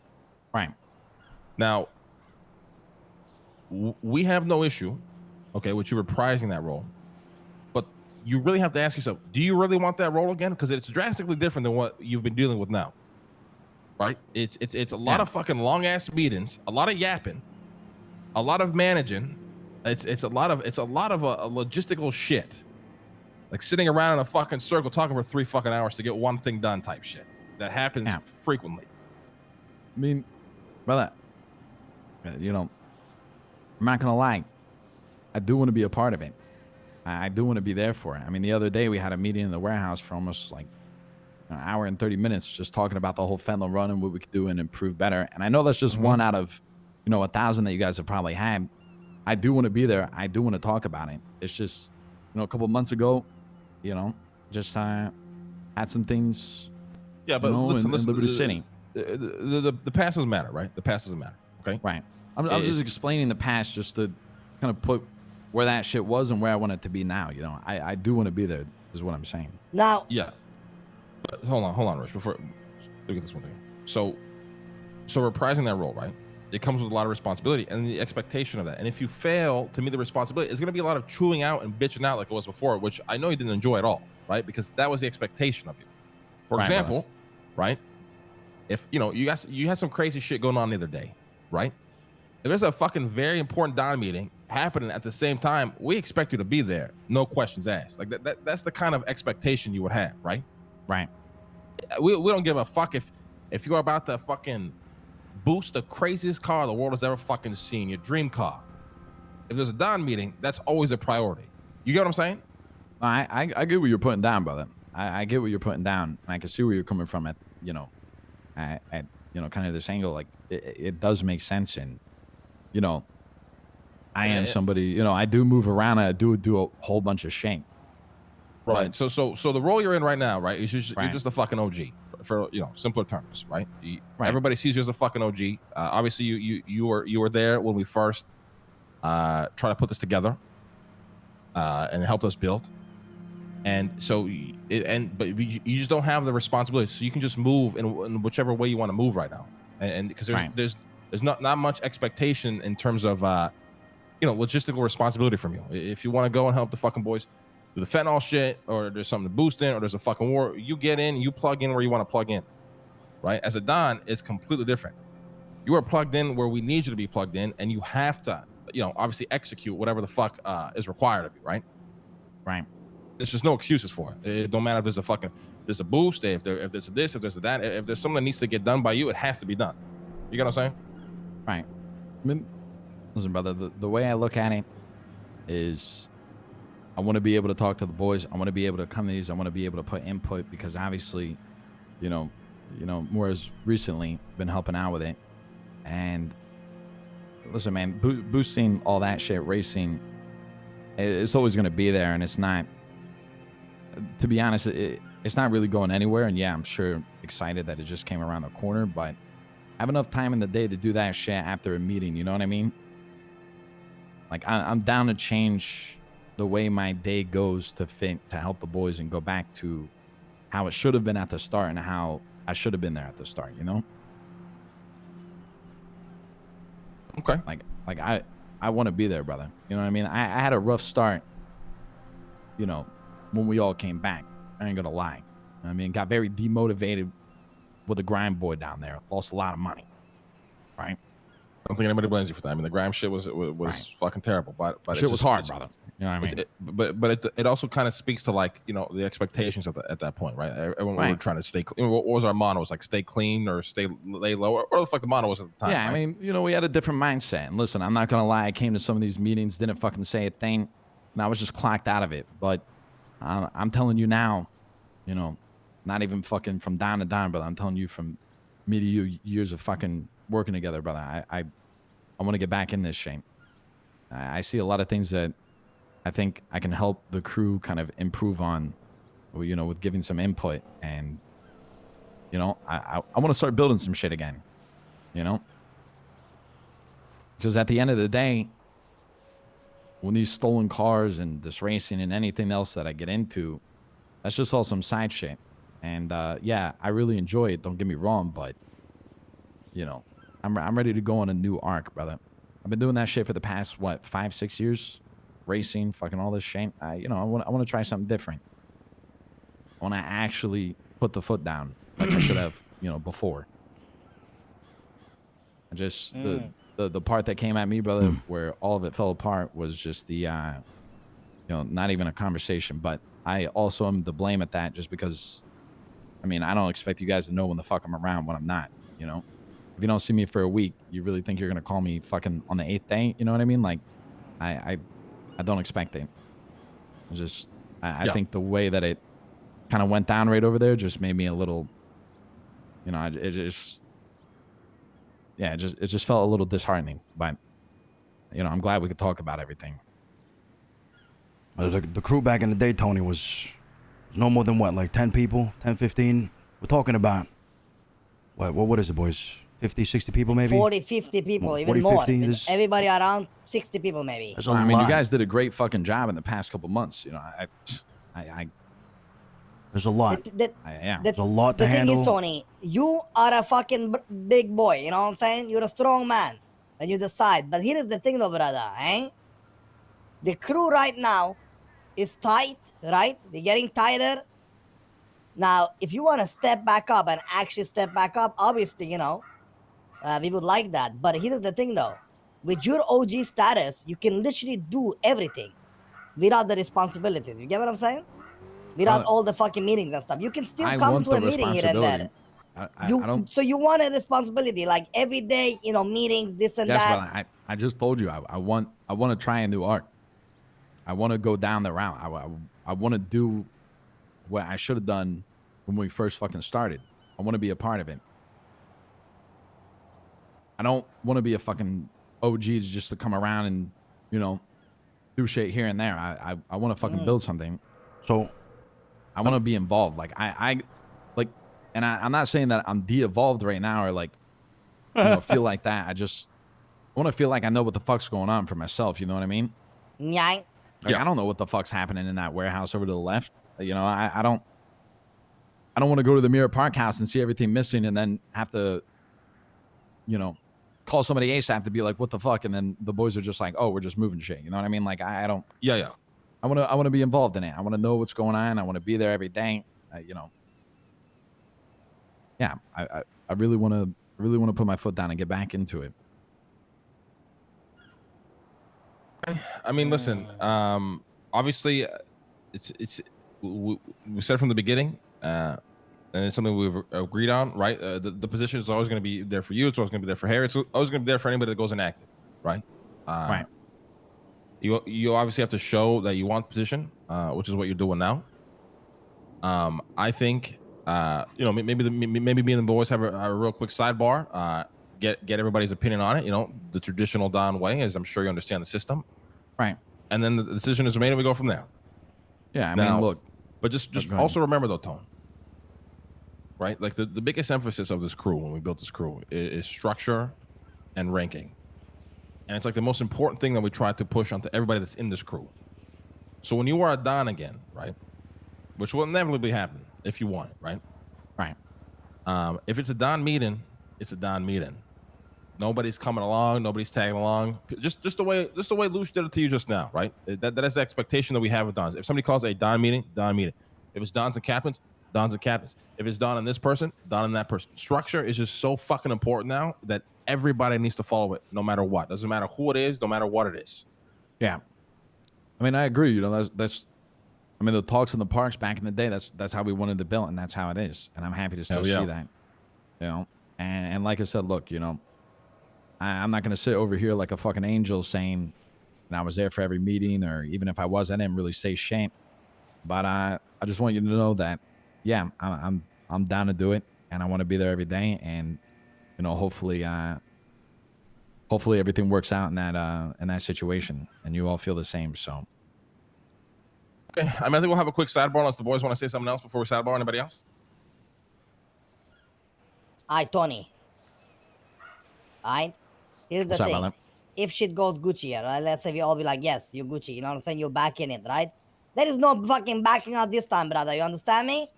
Speaker 2: Right.
Speaker 4: Now, we have no issue, okay, with you reprising that role. But you really have to ask yourself, do you really want that role again? Because it's drastically different than what you've been dealing with now. Right? It's a lot of fucking long ass meetings, a lot of yapping, a lot of managing. It's a lot of a logistical shit. Like sitting around in a fucking circle talking for 3 fucking hours to get one thing done type shit. That happens frequently.
Speaker 2: I mean, brother, I'm not gonna lie. I do want to be a part of it. I do want to be there for it. I mean, the other day we had a meeting in the warehouse for almost like an hour and 30 minutes just talking about the whole fentanyl run and what we could do and improve better. And I know that's just one out of, 1,000 that you guys have probably had. I do want to be there. I do want to talk about it. It's just, a couple months ago, just had some things,
Speaker 4: Yeah, but listen,
Speaker 2: in Liberty City.
Speaker 4: The past doesn't matter, right? The past doesn't matter. Okay.
Speaker 2: Right. I'm just explaining the past just to kind of put where that shit was and where I want it to be now. I do want to be there is what I'm saying.
Speaker 6: Now,
Speaker 4: Yeah. But hold on, Rich. Before look at this one thing. So reprising that role, right? It comes with a lot of responsibility and the expectation of that. And if you fail to meet the responsibility, it's going to be a lot of chewing out and bitching out like it was before, which I know you didn't enjoy at all, right? Because that was the expectation of you. For example, right? If you had some crazy shit going on the other day, right? If there's a fucking very important Don meeting happening at the same time, we expect you to be there, no questions asked. Like that's the kind of expectation you would have, right?
Speaker 2: Right.
Speaker 4: We don't give a fuck if you're about to fucking boost the craziest car the world has ever fucking seen, your dream car. If there's a Don meeting, that's always a priority. You get what I'm saying?
Speaker 2: I get what you're putting down, brother. I get what you're putting down, and I can see where you're coming from at kind of this angle. Like it does make sense, and I am somebody. I do move around. And I do a whole bunch of shit.
Speaker 4: Right.
Speaker 2: But,
Speaker 4: so the role you're in right now, right? Is you're
Speaker 2: Right.
Speaker 4: just a fucking OG for simpler terms, right?
Speaker 2: Right.
Speaker 4: Everybody sees you as a fucking OG. Obviously, you were there when we first try to put this together and helped us build. And so, but you just don't have the responsibility, so you can just move in whichever way you want to move right now, and because there's not much expectation in terms of logistical responsibility from you. If you want to go and help the fucking boys do the fentanyl shit, or there's something to boost in, or there's a fucking war, you get in, you plug in where you want to plug in, right? As a Don, it's completely different. You are plugged in where we need you to be plugged in, and you have to, obviously execute whatever the fuck is required of you, right?
Speaker 2: Right.
Speaker 4: There's just no excuses for it. It don't matter if there's a boost, if there's a this, if there's a that, if there's something that needs to get done by you, it has to be done. You get what I'm saying?
Speaker 2: Right. I mean, listen, brother, the way I look at it is I want to be able to talk to the boys. I want to be able to come to these. I want to be able to put input because obviously, more as recently been helping out with it. And listen, man, boosting all that shit, racing, it's always going to be there. And it's not, to be honest, it's not really going anywhere. And yeah, I'm sure excited that it just came around the corner, but I have enough time in the day to do that shit after a meeting. You know what I mean? Like I'm down to change the way my day goes to help the boys and go back to how it should have been at the start and how I should have been there at the start,
Speaker 4: Okay.
Speaker 2: Like I want to be there, brother. You know what I mean? I had a rough start, when we all came back. I ain't gonna lie. I mean, got very demotivated with the grind boy down there. Lost a lot of money. Right?
Speaker 4: I don't think anybody blames you for that. I mean, the grime shit was
Speaker 2: Right.
Speaker 4: fucking terrible, but
Speaker 2: Shit was hard, brother. You know what I mean?
Speaker 4: But it also kind of speaks to the expectations at that point, right? Everyone
Speaker 2: Right.
Speaker 4: were trying to stay clean. What was our motto? It was like stay clean or lay low, or the fuck the motto was at the time.
Speaker 2: Yeah,
Speaker 4: right?
Speaker 2: I mean, we had a different mindset. And listen, I'm not gonna lie. I came to some of these meetings, didn't fucking say a thing, and I was just clocked out of it. But I'm telling you now, not even fucking from dime to dime, brother. I'm telling you from me to you, years of fucking working together, brother. I want to get back in this shit. I see a lot of things that I think I can help the crew kind of improve on, with giving some input. And, I want to start building some shit again, Because at the end of the day, when these stolen cars and this racing and anything else that I get into, that's just all some side shit. And, yeah, I really enjoy it. Don't get me wrong, but, I'm ready to go on a new arc, brother. I've been doing that shit for the past, 5-6 years? Racing, fucking all this shit. I want to try something different. I want to actually put the foot down like I should have, before. I just the part that came at me, brother, where all of it fell apart was just the not even a conversation. But I also am to blame at that just because, I mean, I don't expect you guys to know when the fuck I'm around when I'm not. If you don't see me for a week, you really think you're gonna call me fucking on the 8th day? You know what I mean? Like, I don't expect it. I think the way that it kind of went down right over there just made me a little, it just felt a little disheartening. But I'm glad we could talk about everything.
Speaker 1: The crew back in the day, Tony, was no more than what, like 10 people, 10, 15? We're talking about, what is it, boys? 50, 60 people maybe?
Speaker 6: 40, 50 people,
Speaker 1: Well,
Speaker 6: even
Speaker 1: 40,
Speaker 6: more.
Speaker 1: 50,
Speaker 6: With
Speaker 1: there's-
Speaker 6: everybody around 60 people maybe.
Speaker 1: There's a
Speaker 2: I
Speaker 1: lot.
Speaker 2: mean, you guys did a great fucking job in the past couple months.
Speaker 1: There's a lot.
Speaker 2: Yeah.
Speaker 1: There's a lot
Speaker 6: The
Speaker 1: to
Speaker 6: thing
Speaker 1: handle.
Speaker 6: is, Tony, you are a fucking big boy. You know what I'm saying? You're a strong man, and you decide. But here is the thing, though, brother. Eh? The crew right now is tight, right? They're getting tighter. Now, if you want to step back up and actually step back up, obviously, we would like that. But here's the thing, though. With your OG status, you can literally do everything without the responsibilities. You get what I'm saying? Without all the fucking meetings and stuff. You can still
Speaker 2: I
Speaker 6: come
Speaker 2: want
Speaker 6: to
Speaker 2: the
Speaker 6: a meeting here and there.
Speaker 2: responsibility. I don't.
Speaker 6: So you want a responsibility, like every day, meetings, this and
Speaker 2: Yes,
Speaker 6: that.
Speaker 2: but I just told you I want to try a new art. I want to go down the route. I want to do what I should have done when we first fucking started. I want to be a part of it. I don't want to be a fucking OG just to come around and do shit here and there. I want to fucking build something.
Speaker 1: So
Speaker 2: I want to be involved. Like and I'm not saying that I'm de-evolved right now or like feel like that. I want to feel like I know what the fuck's going on for myself. You know what I mean?
Speaker 6: Yeah.
Speaker 2: Like, I don't know what the fuck's happening in that warehouse over to the left. I don't want to go to the Mirror Park house and see everything missing and then have to, call somebody ASAP to be like, what the fuck? And then the boys are just like, oh, we're just moving shit. You know what I mean? Like, I don't.
Speaker 4: Yeah.
Speaker 2: I want to be involved in it. I want to know what's going on. I want to be there every day. Yeah, I really want to put my foot down and get back into it.
Speaker 4: I mean, listen. Obviously, we said from the beginning, and it's something we've agreed on, right? The position is always going to be there for you. It's always going to be there for Harry. It's always going to be there for anybody that goes inactive, right?
Speaker 2: Right.
Speaker 4: You obviously have to show that you want position, which is what you're doing now. I think maybe me and the boys have a real quick sidebar. Get everybody's opinion on it. The traditional Don way, as I'm sure you understand the system.
Speaker 2: Right.
Speaker 4: And then the decision is made, and we go from there.
Speaker 2: Yeah. I mean, look.
Speaker 4: But just also remember though, Tone. Right, like the biggest emphasis of this crew when we built this crew is structure and ranking. And it's like the most important thing that we try to push onto everybody that's in this crew. So when you are a Don again, right, which will inevitably happen if you want it, right?
Speaker 2: Right.
Speaker 4: If it's a Don meeting, it's a Don meeting. Nobody's coming along, nobody's tagging along. Just the way Luce did it to you just now, right? That is the expectation that we have with Dons. If somebody calls a Don meeting, Don meeting. If it's Dons and captains, Dons and captains. If it's Don and this person, Don and that person. Structure is just so fucking important now that everybody needs to follow it, no matter what. Doesn't matter who it is, no matter what it is.
Speaker 2: Yeah. I mean, I agree. That's. I mean, the talks in the parks back in the day. That's how we wanted to build, and that's how it is. And I'm happy to still see that. And like I said, look, I'm not gonna sit over here like a fucking angel saying, and I was there for every meeting, or even if I was, I didn't really say shit. But I just want you to know that, yeah, I'm down to do it, and I want to be there every day, and hopefully everything works out in that situation, and you all feel the same. So.
Speaker 4: Okay, I think we'll have a quick sidebar unless the boys want to say something else before we sidebar. Anybody else?
Speaker 6: Alright, Tony. Alright? Here's the
Speaker 2: What's up,
Speaker 6: thing.
Speaker 2: brother?
Speaker 6: If shit goes Gucci, right? Let's say we all be like, yes, you're Gucci. You know what I'm saying? You're backing it, right? There is no fucking backing out this time, brother. You understand me?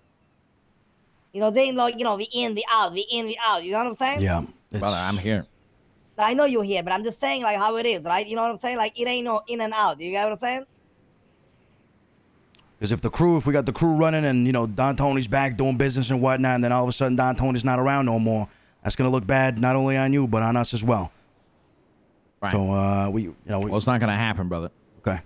Speaker 6: They ain't like, we in, we out, we in, we out. You know what I'm saying?
Speaker 1: Yeah.
Speaker 2: Brother, I'm here.
Speaker 6: I know you're here, but I'm just saying like how it is, right? You know what I'm saying? Like it ain't no in and out. You get what I'm saying?
Speaker 1: Because if we got the crew running and, Don Tony's back doing business and whatnot, and then all of a sudden Don Tony's not around no more, that's going to look bad not only on you, but on us as well.
Speaker 2: Right.
Speaker 1: So,
Speaker 2: well, it's not going to happen, brother.
Speaker 1: Okay.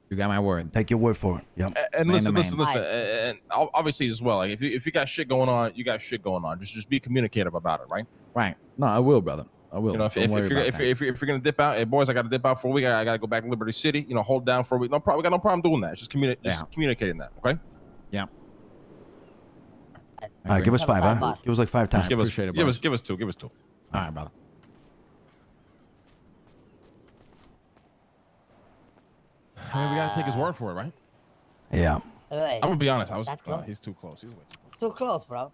Speaker 2: You got my word.
Speaker 1: Take your word for it. Yep.
Speaker 4: And
Speaker 2: Man
Speaker 4: listen.
Speaker 2: to man.
Speaker 4: And obviously as well, like if you got shit going on, you got shit going on. Just be communicative about it, right?
Speaker 2: Right. No, I will, brother. I will.
Speaker 4: If you're gonna dip out, hey boys, I got to dip out for a week. I got to go back to Liberty City. Hold down for a week. No problem. We got no problem doing that. Just communicating that. Okay.
Speaker 2: Yeah.
Speaker 1: All right, give us
Speaker 6: Have a
Speaker 1: 5, huh?
Speaker 6: sidebar.
Speaker 1: Give us like 5 times.
Speaker 4: Give us,
Speaker 2: appreciate it,
Speaker 4: give
Speaker 2: boys.
Speaker 4: us, give us 2. Give us 2.
Speaker 2: All right, brother.
Speaker 4: I mean, we gotta take his word for it, right?
Speaker 1: Yeah.
Speaker 6: Wait,
Speaker 4: I'm gonna be honest. I was.
Speaker 6: that close?
Speaker 4: He's too close. He's way too close.
Speaker 6: It's too close, bro.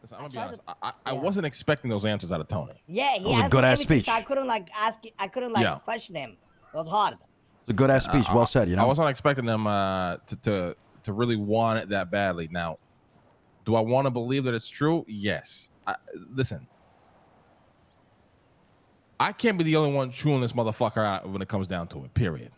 Speaker 4: Listen, I'm gonna be
Speaker 6: tried
Speaker 4: honest.
Speaker 6: to-
Speaker 4: I
Speaker 6: yeah.
Speaker 4: wasn't expecting those answers out of Tony.
Speaker 6: Yeah, he
Speaker 1: was a
Speaker 6: answered
Speaker 1: good-ass
Speaker 6: everything,
Speaker 1: speech.
Speaker 6: So I couldn't like ask. I couldn't like
Speaker 4: Yeah.
Speaker 6: question him. It was hard.
Speaker 1: It's a good ass speech. Well said, you
Speaker 4: I
Speaker 1: know?
Speaker 4: was not expecting them to really want it that badly. Now, do I want to believe that it's true? Yes. Listen, I can't be the only one chewing this motherfucker out when it comes down to it. Period.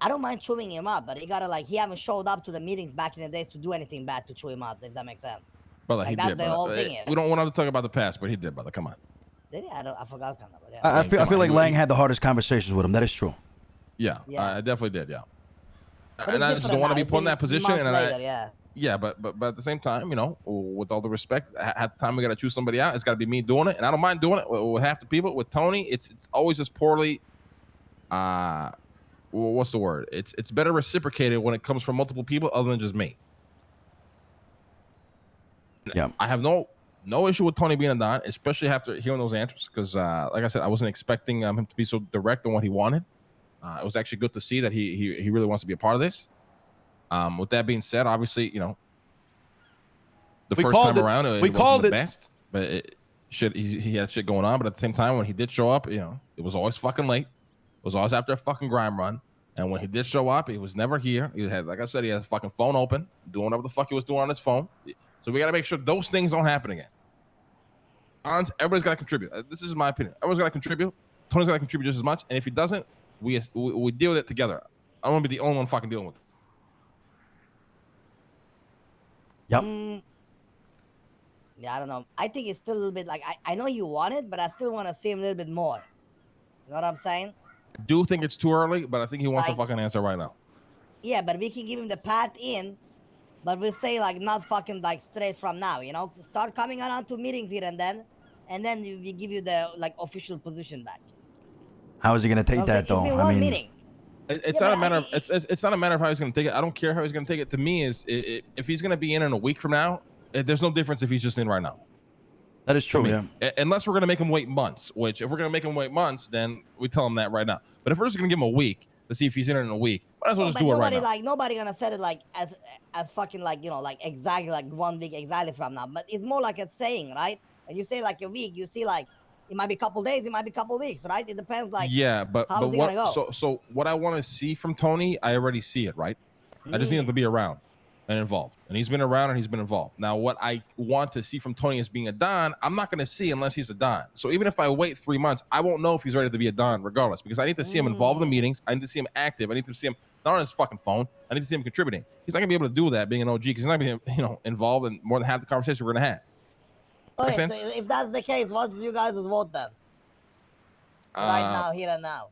Speaker 6: I don't mind chewing him up, but he gotta like he haven't showed up to the meetings back in the days to do anything bad to chew him up. If that makes sense.
Speaker 4: Brother,
Speaker 6: Like,
Speaker 4: he
Speaker 6: that's
Speaker 4: did,
Speaker 6: the
Speaker 4: brother.
Speaker 6: whole thing here.
Speaker 4: We don't want to talk about the past, but he did, brother. Come on.
Speaker 6: Did he? I forgot kind of. But yeah.
Speaker 1: I feel
Speaker 4: come
Speaker 1: like
Speaker 4: on,
Speaker 1: Lang had the hardest conversations with him. That is true.
Speaker 4: Yeah,
Speaker 6: Yeah.
Speaker 4: I definitely did. Yeah.
Speaker 6: But
Speaker 4: And
Speaker 6: it's
Speaker 4: I just
Speaker 6: different
Speaker 4: don't want to
Speaker 6: now.
Speaker 4: be
Speaker 6: It's
Speaker 4: put in
Speaker 6: been
Speaker 4: that position.
Speaker 6: months
Speaker 4: And
Speaker 6: later, yeah.
Speaker 4: yeah, but at the same time, you know, with all the respect, at the time we got to choose somebody out. It's got to be me doing it, and I don't mind doing it with half the people. With Tony, it's always just poorly. What's the word? It's better reciprocated when it comes from multiple people other than just me.
Speaker 1: Yeah.
Speaker 4: I have no issue with Tony being a Don, especially after hearing those answers, because like I said, I wasn't expecting him to be so direct on what he wanted. It was actually good to see that he really wants to be a part of this. With that being said, obviously, you know, the
Speaker 1: We
Speaker 4: first
Speaker 1: called
Speaker 4: time
Speaker 1: it.
Speaker 4: around,
Speaker 1: We
Speaker 4: it wasn't
Speaker 1: called
Speaker 4: the
Speaker 1: it.
Speaker 4: best, but he had shit going on. But at the same time, when he did show up, you know, it was always fucking late. It was always after a fucking grind run. And when he did show up, he was never here. He had, like I said, he had his fucking phone open, doing whatever the fuck he was doing on his phone. So we got to make sure those things don't happen again. Everybody's got to contribute. This is my opinion. Everyone's got to contribute. Tony's got to contribute just as much. And if he doesn't, we deal with it together. I don't want to be the only one fucking dealing with it.
Speaker 1: Yep.
Speaker 6: Yeah, I don't know. I think it's still a little bit like I know you want it, but I still want to see him a little bit more. You know what I'm saying?
Speaker 4: I do think it's too early, but I think he wants a
Speaker 6: Like-
Speaker 4: fucking answer right now.
Speaker 6: Yeah, but we can give him the path in, but we'll say like not fucking like straight from now. You know, start coming around to meetings here and then we give you the like official position back.
Speaker 1: How is he gonna take
Speaker 6: Okay,
Speaker 1: that though?
Speaker 6: It's been
Speaker 1: I
Speaker 6: one
Speaker 1: mean,
Speaker 6: meeting.
Speaker 4: It's
Speaker 6: Yeah,
Speaker 4: not a
Speaker 6: but
Speaker 4: matter of it's not a matter of how he's going to take it. I don't care how he's going to take it. To me, is if he's going to be in a week from now, there's no difference if he's just in right now.
Speaker 1: that is true.
Speaker 4: me.
Speaker 1: Yeah.
Speaker 4: Unless we're going to make him wait months. Which if we're going to make him wait months, then we tell him that right now. But if we're just going to give him a week to see if he's in a week, might as well just
Speaker 6: But
Speaker 4: do it right
Speaker 6: nobody
Speaker 4: now.
Speaker 6: like nobody gonna set it like as fucking like, you know, like exactly like 1 week exactly from now. But it's more like a saying, right? And you say like a week, you see like it might be a couple days, it might be a couple weeks, right? It depends like
Speaker 4: Yeah, but
Speaker 6: how's
Speaker 4: but
Speaker 6: he
Speaker 4: what?
Speaker 6: gonna go?
Speaker 4: So what I want to see from Tony, I already see it. Right. I just need him to be around and involved, and he's been around and he's been involved. Now, what I want to see from Tony as being a Don, I'm not going to see unless he's a Don. So even if I wait 3 months, I won't know if he's ready to be a Don, regardless, because I need to see him involved in the meetings. I need to see him active. I need to see him not on his fucking phone. I need to see him contributing. He's not going to be able to do that being an OG because he's not going to be, you know, involved in more than half the conversation we're going to have.
Speaker 6: Okay, so
Speaker 4: sense?
Speaker 6: if that's the case, what's you guys' vote then? Right now, here and now.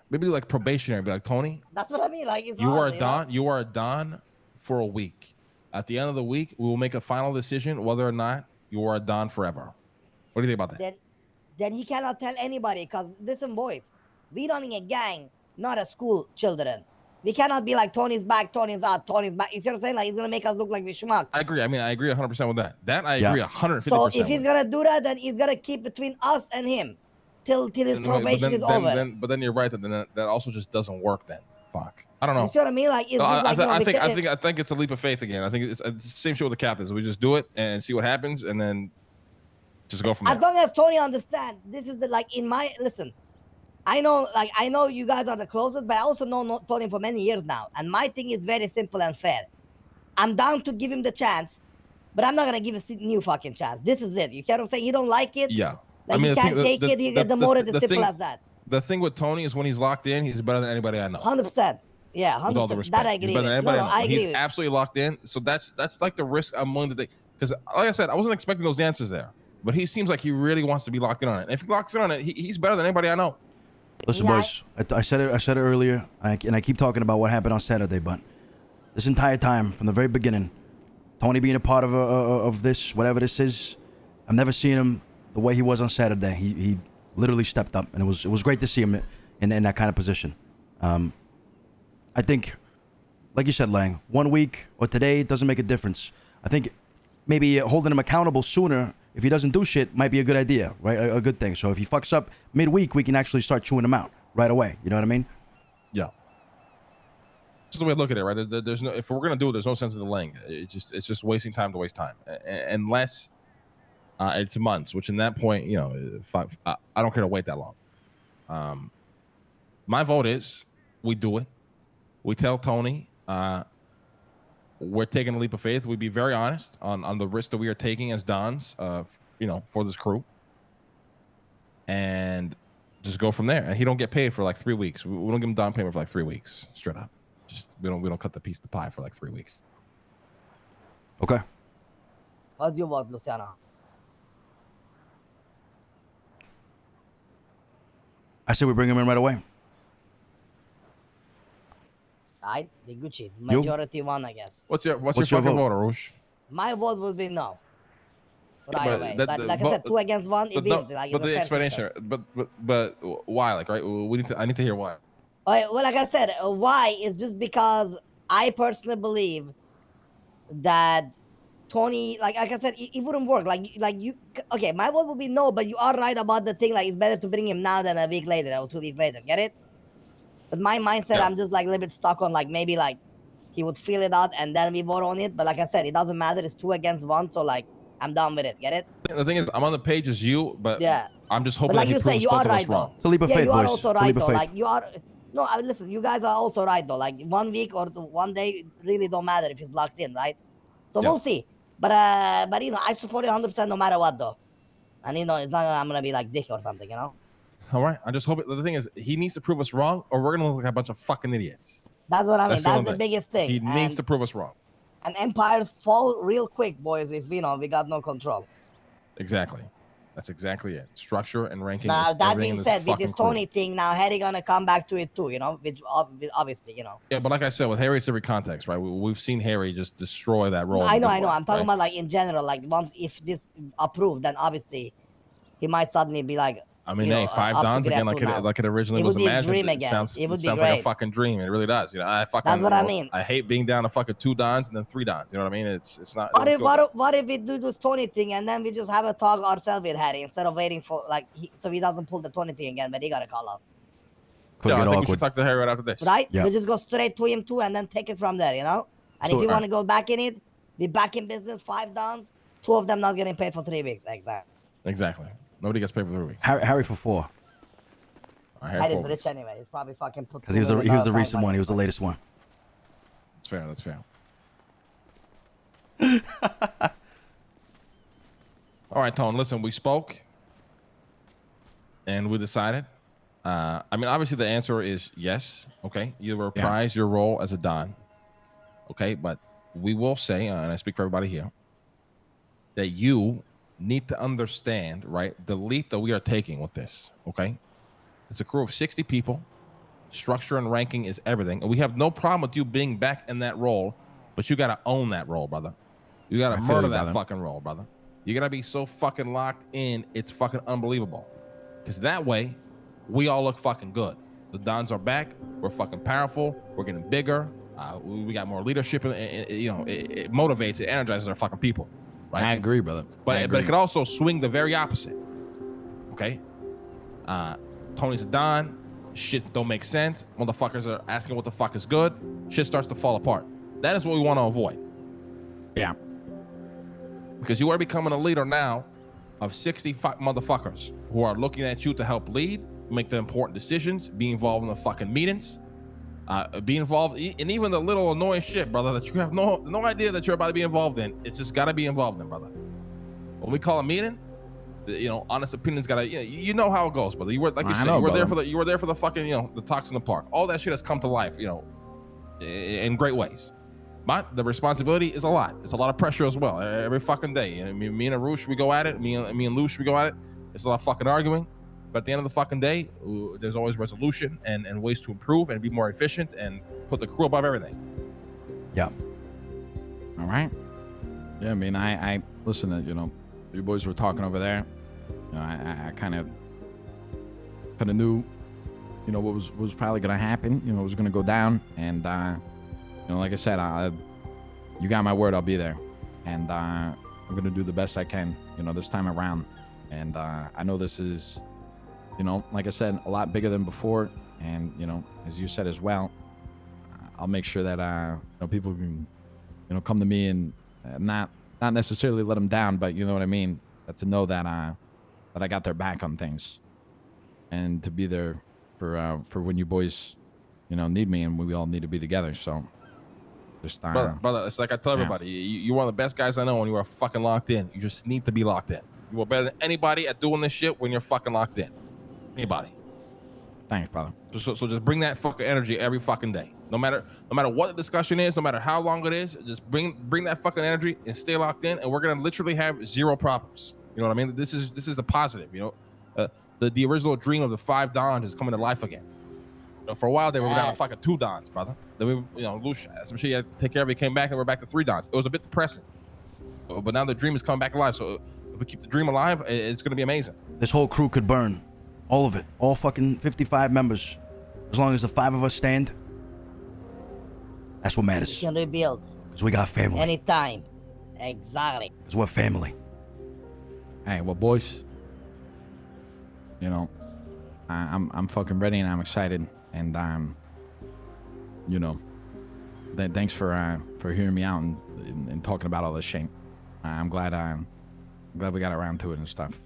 Speaker 4: Maybe like probationary. Be like, Tony,
Speaker 6: That's what I mean. Like it's
Speaker 4: you
Speaker 6: hard,
Speaker 4: are a
Speaker 6: know?
Speaker 4: Don. You are a Don for a week. At the end of the week, we will make a final decision whether or not you are a Don forever. What do you think about that?
Speaker 6: Then he cannot tell anybody because listen, boys, we running a gang, not a school, children. We cannot be like Tony's back, Tony's out, Tony's back. You see what I'm saying? Like he's gonna make us look like we schmuck.
Speaker 4: I agree. I mean, I agree 100% with that. That I
Speaker 1: Yeah.
Speaker 4: agree 150%.
Speaker 6: So if he's
Speaker 4: with.
Speaker 6: gonna do that, then he's gonna keep between us and him till his probation is over.
Speaker 4: But then you're right that also just doesn't work. Then fuck. I don't know.
Speaker 6: You see what I mean? Like it's
Speaker 4: No,
Speaker 6: just like you know,
Speaker 4: I think it's a leap of faith again. I think it's the same shit with the captains. We just do it and see what happens, and then just go from
Speaker 6: as
Speaker 4: there.
Speaker 6: long as Tony understands, this is the like in my listen. I know you guys are the closest, but I also know Tony for many years now. And my thing is very simple and fair. I'm down to give him the chance, but I'm not gonna give a new fucking chance. This is it. You get what I'm saying? He don't like it.
Speaker 4: Yeah.
Speaker 6: Like he can't take it. He get demoted. As simple as that.
Speaker 4: The thing with Tony is when he's locked in, he's better than anybody I know.
Speaker 6: 100%. Yeah,
Speaker 4: With all the
Speaker 6: 100%.
Speaker 4: respect,
Speaker 6: That I agree
Speaker 4: he's better
Speaker 6: with.
Speaker 4: than anybody I know.
Speaker 6: I agree
Speaker 4: He's
Speaker 6: with.
Speaker 4: absolutely locked in. So that's like the risk I'm willing to take. Because like I said, I wasn't expecting those answers there, but he seems like he really wants to be locked in on it. And if he locks in on it, he's better than anybody I know.
Speaker 1: Listen,
Speaker 6: Yeah,
Speaker 1: boys. I said it earlier, and I keep talking about what happened on Saturday. But this entire time, from the very beginning, Tony being a part of this, whatever this is, I've never seen him the way he was on Saturday. He literally stepped up, and it was great to see him in that kind of position. I think, like you said, Lang, 1 week or today doesn't make a difference. I think maybe holding him accountable sooner if he doesn't do shit might be a good idea, right? A good thing. So if he fucks up midweek, we can actually start chewing him out right away. You know what I mean?
Speaker 4: Yeah. That's the way I look at it, right? There's no, if we're gonna do it, there's no sense in delaying. It's just wasting time to waste time, unless it's months. Which in that point, you know, I don't care to wait that long. My vote is we do it. We tell Tony we're taking a leap of faith. We be very honest on the risk that we are taking as Dons, you know, for this crew, and just go from there. And he don't get paid for like 3 weeks. We don't give him down payment for like 3 weeks, straight up. Just we don't cut the piece of the pie for like 3 weeks.
Speaker 1: Okay.
Speaker 6: How's your vote, Luciano?
Speaker 1: I say we bring him in right away.
Speaker 6: Right? The Gucci. Majority won, I guess.
Speaker 4: What's your
Speaker 1: your
Speaker 4: fucking
Speaker 1: vote?
Speaker 4: vote, Arush?
Speaker 6: My vote would be no. Right
Speaker 4: But
Speaker 6: away.
Speaker 4: that-
Speaker 6: But
Speaker 4: the
Speaker 6: like I
Speaker 4: vote-
Speaker 6: said, 2 against 1, it wins. Like,
Speaker 4: But
Speaker 6: it's a
Speaker 4: the
Speaker 6: fair
Speaker 4: explanation,
Speaker 6: system.
Speaker 4: but why? Like, right? I need to hear why.
Speaker 6: Well, like I said, why is just because I personally believe that Tony, like I said, it wouldn't work. Like you, okay, my vote would be no, but you are right about the thing. Like it's better to bring him now than a week later or 2 weeks later. Get it? But my mindset,
Speaker 4: Yeah.
Speaker 6: I'm just like a little bit stuck on like maybe like he would feel it out and then we vote on it. But like I said, it doesn't matter. It's 2 against 1, so like I'm done with it. Get it?
Speaker 4: The thing is, I'm on the page as you, but
Speaker 6: Yeah.
Speaker 4: I'm just
Speaker 6: But
Speaker 4: hoping
Speaker 6: like
Speaker 4: that he
Speaker 6: you say,
Speaker 4: proves
Speaker 6: you
Speaker 4: both
Speaker 6: are
Speaker 4: of us
Speaker 6: right though.
Speaker 4: wrong.
Speaker 1: It's a leap of
Speaker 6: Yeah,
Speaker 1: faith,
Speaker 6: you are
Speaker 1: boys.
Speaker 6: also
Speaker 1: It's a
Speaker 6: right
Speaker 1: leap of
Speaker 6: though.
Speaker 1: faith.
Speaker 6: Like you are. No, I mean, listen, you guys are also right though. Like 1 week or 1 day it really don't matter if he's locked in, right? So
Speaker 4: Yeah.
Speaker 6: we'll see. But you know, I support it 100% no matter what though. And you know, it's not I'm gonna be like dick or something, you know.
Speaker 4: All right. I just hope the thing is, he needs to prove us wrong, or we're gonna look like a bunch of fucking idiots.
Speaker 6: That's what I mean.
Speaker 4: That's the
Speaker 6: That's
Speaker 4: only
Speaker 6: the
Speaker 4: thing.
Speaker 6: biggest thing.
Speaker 4: He needs to prove us wrong.
Speaker 6: And empires fall real quick, boys. If you know we got no control.
Speaker 4: Exactly. That's exactly it. Structure and ranking.
Speaker 6: Now
Speaker 4: is
Speaker 6: that
Speaker 4: everything in
Speaker 6: being
Speaker 4: this
Speaker 6: said, with
Speaker 4: fucking
Speaker 6: this
Speaker 4: crew.
Speaker 6: Tony thing, now Harry gonna come back to it too, you know, which obviously, you know.
Speaker 4: Yeah, but like I said, with Harry, it's every context, right? We've seen Harry just destroy that role.
Speaker 6: I
Speaker 4: in
Speaker 6: know.
Speaker 4: a good way,
Speaker 6: I'm talking
Speaker 4: right?
Speaker 6: about like in general. Like once if this approved, then obviously he might suddenly be like.
Speaker 4: I mean,
Speaker 6: you
Speaker 4: hey,
Speaker 6: know,
Speaker 4: 5
Speaker 6: up to
Speaker 4: Dons again,
Speaker 6: grade
Speaker 4: like
Speaker 6: two now.
Speaker 4: it originally
Speaker 6: It
Speaker 4: was
Speaker 6: would be a
Speaker 4: imagined.
Speaker 6: dream
Speaker 4: It
Speaker 6: again.
Speaker 4: sounds,
Speaker 6: It would be
Speaker 4: sounds like a
Speaker 6: great.
Speaker 4: fucking dream. It really does. You know, I fucking.
Speaker 6: That's what
Speaker 4: you
Speaker 6: I
Speaker 4: know,
Speaker 6: mean.
Speaker 4: I hate being down to fucking 2 Dons and then 3 Dons. You know what I mean? It's not.
Speaker 6: What
Speaker 4: it
Speaker 6: if
Speaker 4: doesn't feel good.
Speaker 6: what if we do this Tony thing and then we just have a talk ourselves with Harry instead of waiting for like so he doesn't pull the Tony thing again, but he gotta call us,
Speaker 1: Could
Speaker 4: Yeah, I
Speaker 1: get
Speaker 4: think we should
Speaker 1: awkward.
Speaker 4: talk to Harry right after this.
Speaker 6: right?
Speaker 1: Yeah.
Speaker 6: We just go straight to him too and then take it from there, you know. And
Speaker 1: So,
Speaker 6: if you
Speaker 1: all
Speaker 6: want to go back in it, be back in business. 5 Dons, 2 of them not getting paid for 3 weeks. Exactly.
Speaker 4: Exactly. Nobody gets paid for 3 weeks.
Speaker 1: Harry for 4.
Speaker 6: Harry's rich anyway. He's probably fucking put.
Speaker 1: Because he was the recent one. He was the latest one.
Speaker 4: That's fair. That's fair. All right, Tone. Listen, we spoke, and we decided. I mean, obviously, the answer is yes. Okay, you reprise your role as a Don. Okay, but we will say, and I speak for everybody here, that you need to understand, right, the leap that we are taking with this. Okay, it's a crew of 60 people. Structure and ranking is everything, and we have no problem with you being back in that role, but you got to own that role, brother. You got to murder that fucking role, brother. You got to be so fucking locked in, it's fucking unbelievable. Because that way, we all look fucking good. The Dons are back. We're fucking powerful. We're getting bigger. We got more leadership, and you know, it motivates, it energizes our fucking people. Right?
Speaker 2: I agree, brother.
Speaker 4: But it could also swing the very opposite. Okay? Tony's a Don. Shit don't make sense. Motherfuckers are asking what the fuck is good. Shit starts to fall apart. That is what we want to avoid.
Speaker 2: Yeah.
Speaker 4: Because you are becoming a leader now of 60 motherfuckers who are looking at you to help lead, make the important decisions, be involved in the fucking meetings, be involved in even the little annoying shit, brother, that you have no idea that you're about to be involved in. It's just got to be involved in, brother. When we call a meeting, you know, honest opinions gotta. You know how it goes, brother. You were like you said, you were there for the fucking, you know, the talks in the park. All that shit has come to life, you know, in great ways. But the responsibility is a lot. It's a lot of pressure as well. Every fucking day. You know, me and Arush, we go at it. Me and Lush, we go at it. It's a lot of fucking arguing. But at the end of the fucking day, there's always resolution and ways to improve and be more efficient and put the crew above everything.
Speaker 1: Yeah.
Speaker 2: All right. Yeah, I mean, I listen. You know, you boys were talking over there, you know, I kind of knew, you know, what was probably gonna happen. You know, it was gonna go down, and you know, like I said, you got my word. I'll be there, and I'm gonna do the best I can. You know, this time around, and I know this is, you know, like I said, a lot bigger than before, and you know, as you said as well, I'll make sure that you know, people can, you know, come to me and not necessarily let them down, but you know what I mean. That to know that that I got their back on things, and to be there for when you boys, you know, need me, and we all need to be together. So, just
Speaker 4: brother, it's like I tell everybody, you're one of the best guys I know, and you are fucking locked in. You just need to be locked in. You are better than anybody at doing this shit when you're fucking locked in. Anybody.
Speaker 2: Thanks, brother.
Speaker 4: So just bring that fucking energy every fucking day. No matter what the discussion is, no matter how long it is, just bring that fucking energy and stay locked in, and we're gonna literally have zero problems. You know what I mean? This is a positive. You know, the original dream of the 5 Dons is coming to life again. You know, for a while they were down to fucking 2 Dons, brother. Then we, you know, lose some shit you had to take care of. It came back, and we're back to 3 Dons. It was a bit depressing, but now the dream is coming back alive. So if we keep the dream alive, it's gonna be amazing.
Speaker 1: This whole crew could burn. All of it. All fucking 55 members. As long as the 5 of us stand, that's what matters.
Speaker 6: You can rebuild.
Speaker 1: Because we got family.
Speaker 6: Anytime. Exactly.
Speaker 1: Because we're family.
Speaker 2: Hey, well, boys, you know, I'm fucking ready, and I'm excited, and you know, thanks for hearing me out and talking about all this shit. I'm glad we got around to it and stuff,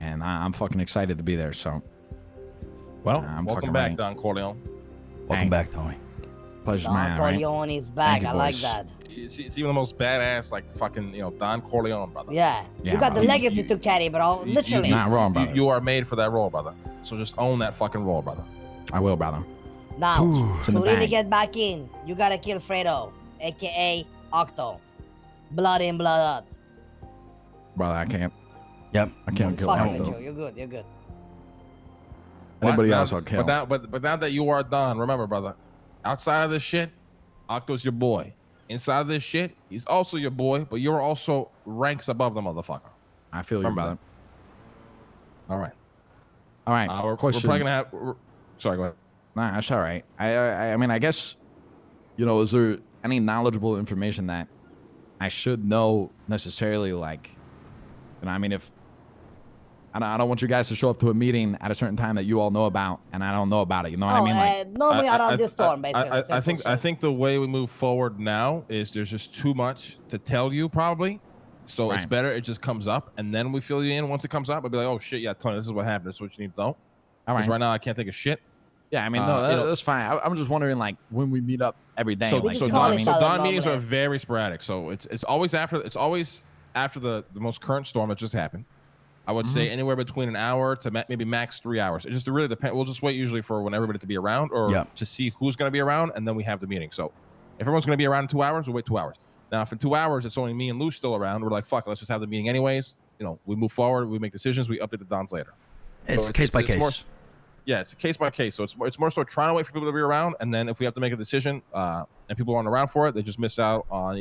Speaker 2: and I'm fucking excited to be there. So,
Speaker 4: well,
Speaker 2: I'm
Speaker 4: welcome back, Don Corleone.
Speaker 1: Welcome back, Tony.
Speaker 2: Pleasure's
Speaker 6: Don
Speaker 2: mine, right?
Speaker 6: Corleone is back.
Speaker 2: You,
Speaker 6: I like
Speaker 2: boys.
Speaker 6: that.
Speaker 4: It's even the most badass, like fucking, you know, Don Corleone, brother.
Speaker 6: Yeah.
Speaker 2: Yeah,
Speaker 6: You got the
Speaker 2: you-
Speaker 6: legacy to carry, bro. Literally.
Speaker 2: Not wrong, brother.
Speaker 4: You are made for that role, brother. So just own that fucking role, brother.
Speaker 2: I will, brother.
Speaker 6: Now,
Speaker 2: It's in
Speaker 6: to
Speaker 2: the
Speaker 6: really
Speaker 2: bag.
Speaker 6: get back in, you gotta kill Fredo, aka Octo. Blood in, blood out.
Speaker 2: Brother, I can't
Speaker 1: Yep.
Speaker 2: kill
Speaker 6: Fuck
Speaker 2: him.
Speaker 6: with you. You're good. You're good.
Speaker 2: Anybody
Speaker 4: What?
Speaker 2: else
Speaker 4: Now-
Speaker 2: I'll kill.
Speaker 4: But now that you are Don, remember, brother, outside of this shit, Octo's your boy. Inside of this shit, he's also your boy, but you're also ranks above the motherfucker.
Speaker 2: I feel you,
Speaker 4: Remember
Speaker 2: brother.
Speaker 4: that. All right.
Speaker 2: All right.
Speaker 4: We're
Speaker 2: question.
Speaker 4: probably gonna have. Sorry, go ahead.
Speaker 2: Nah, that's all right. I mean, I guess, you know, is there any knowledgeable information that I should know necessarily? Like, you know, I mean, if I don't want you guys to show up to a meeting at a certain time that you all know about, and I don't know about it. You know what I mean? Like,
Speaker 6: Normally around this storm, basically.
Speaker 4: I think the way we move forward now is there's just too much to tell you, probably. So it's
Speaker 2: Right.
Speaker 4: better it just comes up, and then we fill you in. Once it comes up, I'll be like, oh shit, yeah, Tony, this is what happened. This is what you need to know.
Speaker 2: all
Speaker 4: Because
Speaker 2: right.
Speaker 4: right now I can't think of shit.
Speaker 2: Yeah, I mean,
Speaker 4: you
Speaker 2: no,
Speaker 4: know-
Speaker 2: that's fine. I'm just wondering, like, when we meet up every day.
Speaker 4: So,
Speaker 2: like,
Speaker 4: so
Speaker 2: you know what I
Speaker 4: Don,
Speaker 2: mean?
Speaker 4: so
Speaker 6: Solid
Speaker 4: Don meetings are
Speaker 6: nominate.
Speaker 4: very sporadic. So it's always after the most current storm that just happened. I would say anywhere between an hour to maybe max 3 hours. It just really depends. We'll just wait usually for when everybody to be around, or
Speaker 1: Yeah.
Speaker 4: to see who's going to be around, and then we have the meeting. So if everyone's going to be around in 2 hours, we'll wait 2 hours. Now, if in 2 hours it's only me and Lou still around, we're like, fuck it, let's just have the meeting anyways. You know, we move forward, we make decisions, we update the Dons later.
Speaker 1: It's
Speaker 4: So
Speaker 1: case by
Speaker 4: it's more-
Speaker 1: case.
Speaker 4: yeah, it's case by case. So it's more so trying to wait for people to be around, and then if we have to make a decision, and people aren't around for it, they just miss out on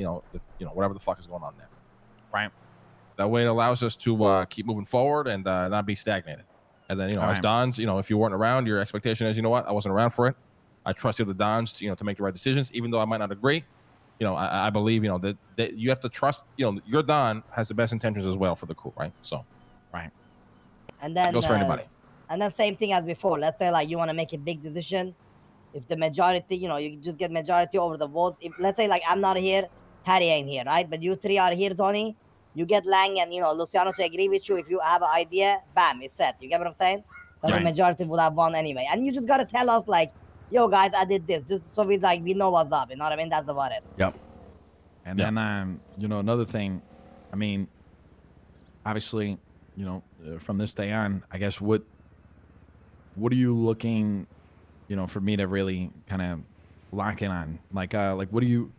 Speaker 4: whatever the fuck is going on there.
Speaker 2: Right.
Speaker 4: That way, it allows us to keep moving forward and not be stagnated. And then, as
Speaker 2: Alright.
Speaker 4: Dons, if you weren't around, your expectation is, you know what, I wasn't around for it. I trust the other Dons, to make the right decisions, even though I might not agree. I believe, that you have to trust, your Don has the best intentions as well for the crew, right? So,
Speaker 6: And then
Speaker 4: that goes for anybody.
Speaker 6: And then same thing as before. Let's say like you want to make a big decision. If the majority, you just get majority over the votes. If let's say like I'm not here, Harry ain't here, right? But you 3 are here, Tony. You get Lang and Luciano to agree with you. If you have an idea, bam, it's set. You get what I'm saying? Because
Speaker 2: Right.
Speaker 6: the majority would have won anyway. And you just gotta tell us like, yo guys, I did this, just so we know what's up. You know what I mean? That's about it.
Speaker 1: Yep.
Speaker 2: And
Speaker 1: Yeah.
Speaker 2: then, another thing, I mean, obviously, from this day on, I guess what are you looking, for me to really kind of lock in on? Like what do you,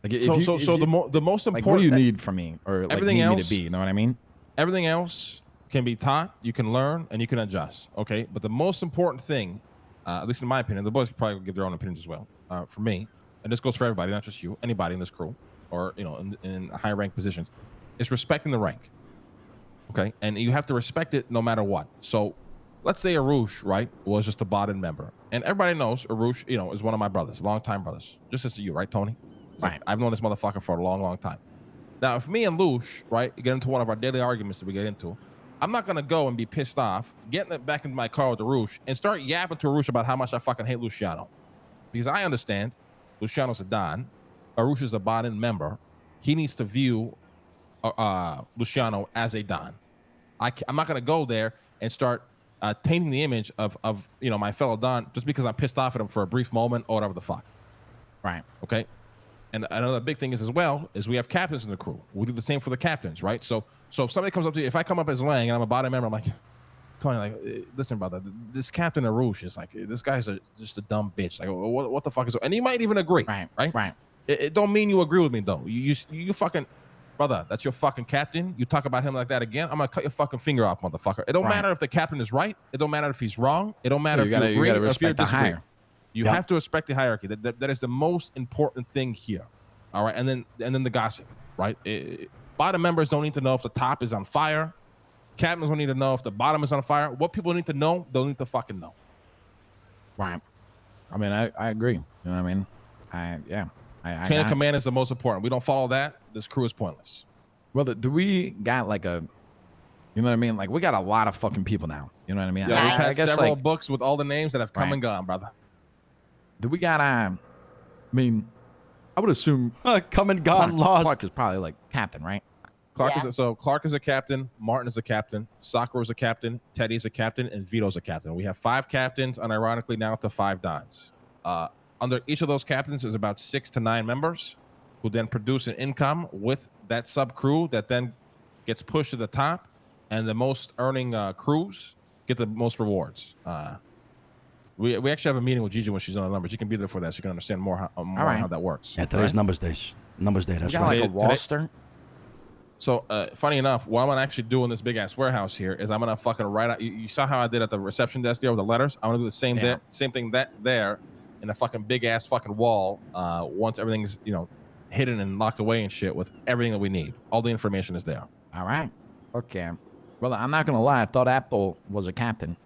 Speaker 2: like, if you, if you-
Speaker 4: The most
Speaker 2: like,
Speaker 4: important,
Speaker 2: what do you need from me, or like
Speaker 4: everything
Speaker 2: need me
Speaker 4: else-
Speaker 2: to be? You know what I mean?
Speaker 4: everything else can be taught, you can learn, and you can adjust. Okay, but the most important thing, at least in my opinion, the boys can probably give their own opinions as well. For me, and this goes for everybody, not just you, anybody in this crew, or in high rank positions, is respecting the rank. Okay, and you have to respect it no matter what. So let's say Arush, right, was just a bottom member, and everybody knows Arush, you know, is one of my brothers, longtime brothers, just as you, right, Tony?
Speaker 5: Right.
Speaker 4: I've known this motherfucker for a long, long time. Now, if me and Lush, right, get into one of our daily arguments that we get into, I'm not gonna go and be pissed off, getting it back into my car with Arush and start yapping to Arush about how much I fucking hate Luciano, because I understand Luciano's a Don, Arush is a bottom member. He needs to view Luciano as a Don. I'm not going to go there and start tainting the image of you know, my fellow Don just because I'm pissed off at him for a brief moment or whatever the fuck.
Speaker 5: Right.
Speaker 4: Okay. And another big thing is as well is we have captains in the crew. We do the same for the captains, right? So if somebody comes up to you, if I come up as Lang and I'm a bottom member, I'm like, Tony, like, listen, brother, this Captain Arush is like, this guy's just a dumb bitch. Like, what the fuck is? And he might even agree,
Speaker 5: Right.
Speaker 4: right?
Speaker 5: Right.
Speaker 4: It don't mean you agree with me though. You fucking brother, that's your fucking captain. You talk about him like that again, I'm gonna cut your fucking finger off, motherfucker. It don't matter if the captain is right. It don't matter if he's wrong. It don't matter if you agree or if you disagree. You have to respect the hierarchy. That is the most important thing here. All right, and then the gossip, right? Bottom members don't need to know if the top is on fire. Captains don't need to know if the bottom is on fire. What people need to know, they'll need to fucking know.
Speaker 5: Right. I mean, I agree. You know what I mean?
Speaker 4: Chain of command is the most important. We don't follow that, this crew is pointless.
Speaker 5: Well, do we got like a, you know what I mean? Like, we got a lot of fucking people now. You know what I mean?
Speaker 4: Yeah, we've had
Speaker 5: I guess
Speaker 4: several
Speaker 5: like,
Speaker 4: books with all the names that have come and gone, brother.
Speaker 5: do we got I mean, I would assume
Speaker 1: Come and gone,
Speaker 5: Clark
Speaker 1: lost.
Speaker 5: is probably like captain, right?
Speaker 4: Clark is a captain, Martin is a captain, Sakura is a captain, Teddy's a captain, and Vito's a captain. We have 5 captains, and ironically now to 5 Dons. Under each of those captains is about 6 to 9 members who then produce an income with that sub crew that then gets pushed to the top, and the most earning crews get the most rewards. We actually have a meeting with Gigi when she's on the numbers. You can be there for that so you can understand more how that works.
Speaker 1: Yeah, today's numbers day. Numbers day.
Speaker 5: We
Speaker 1: That's
Speaker 5: got
Speaker 1: right.
Speaker 5: like a roster.
Speaker 4: So, funny enough, what I'm gonna actually do in this big ass warehouse here is I'm gonna fucking write out. You saw how I did at the reception desk there with the letters. I'm gonna do the same thing there in a fucking big ass fucking wall. Once everything's hidden and locked away and shit with everything that we need. All the information is there.
Speaker 5: All right. Okay. Well, I'm not gonna lie. I thought Apple was a captain.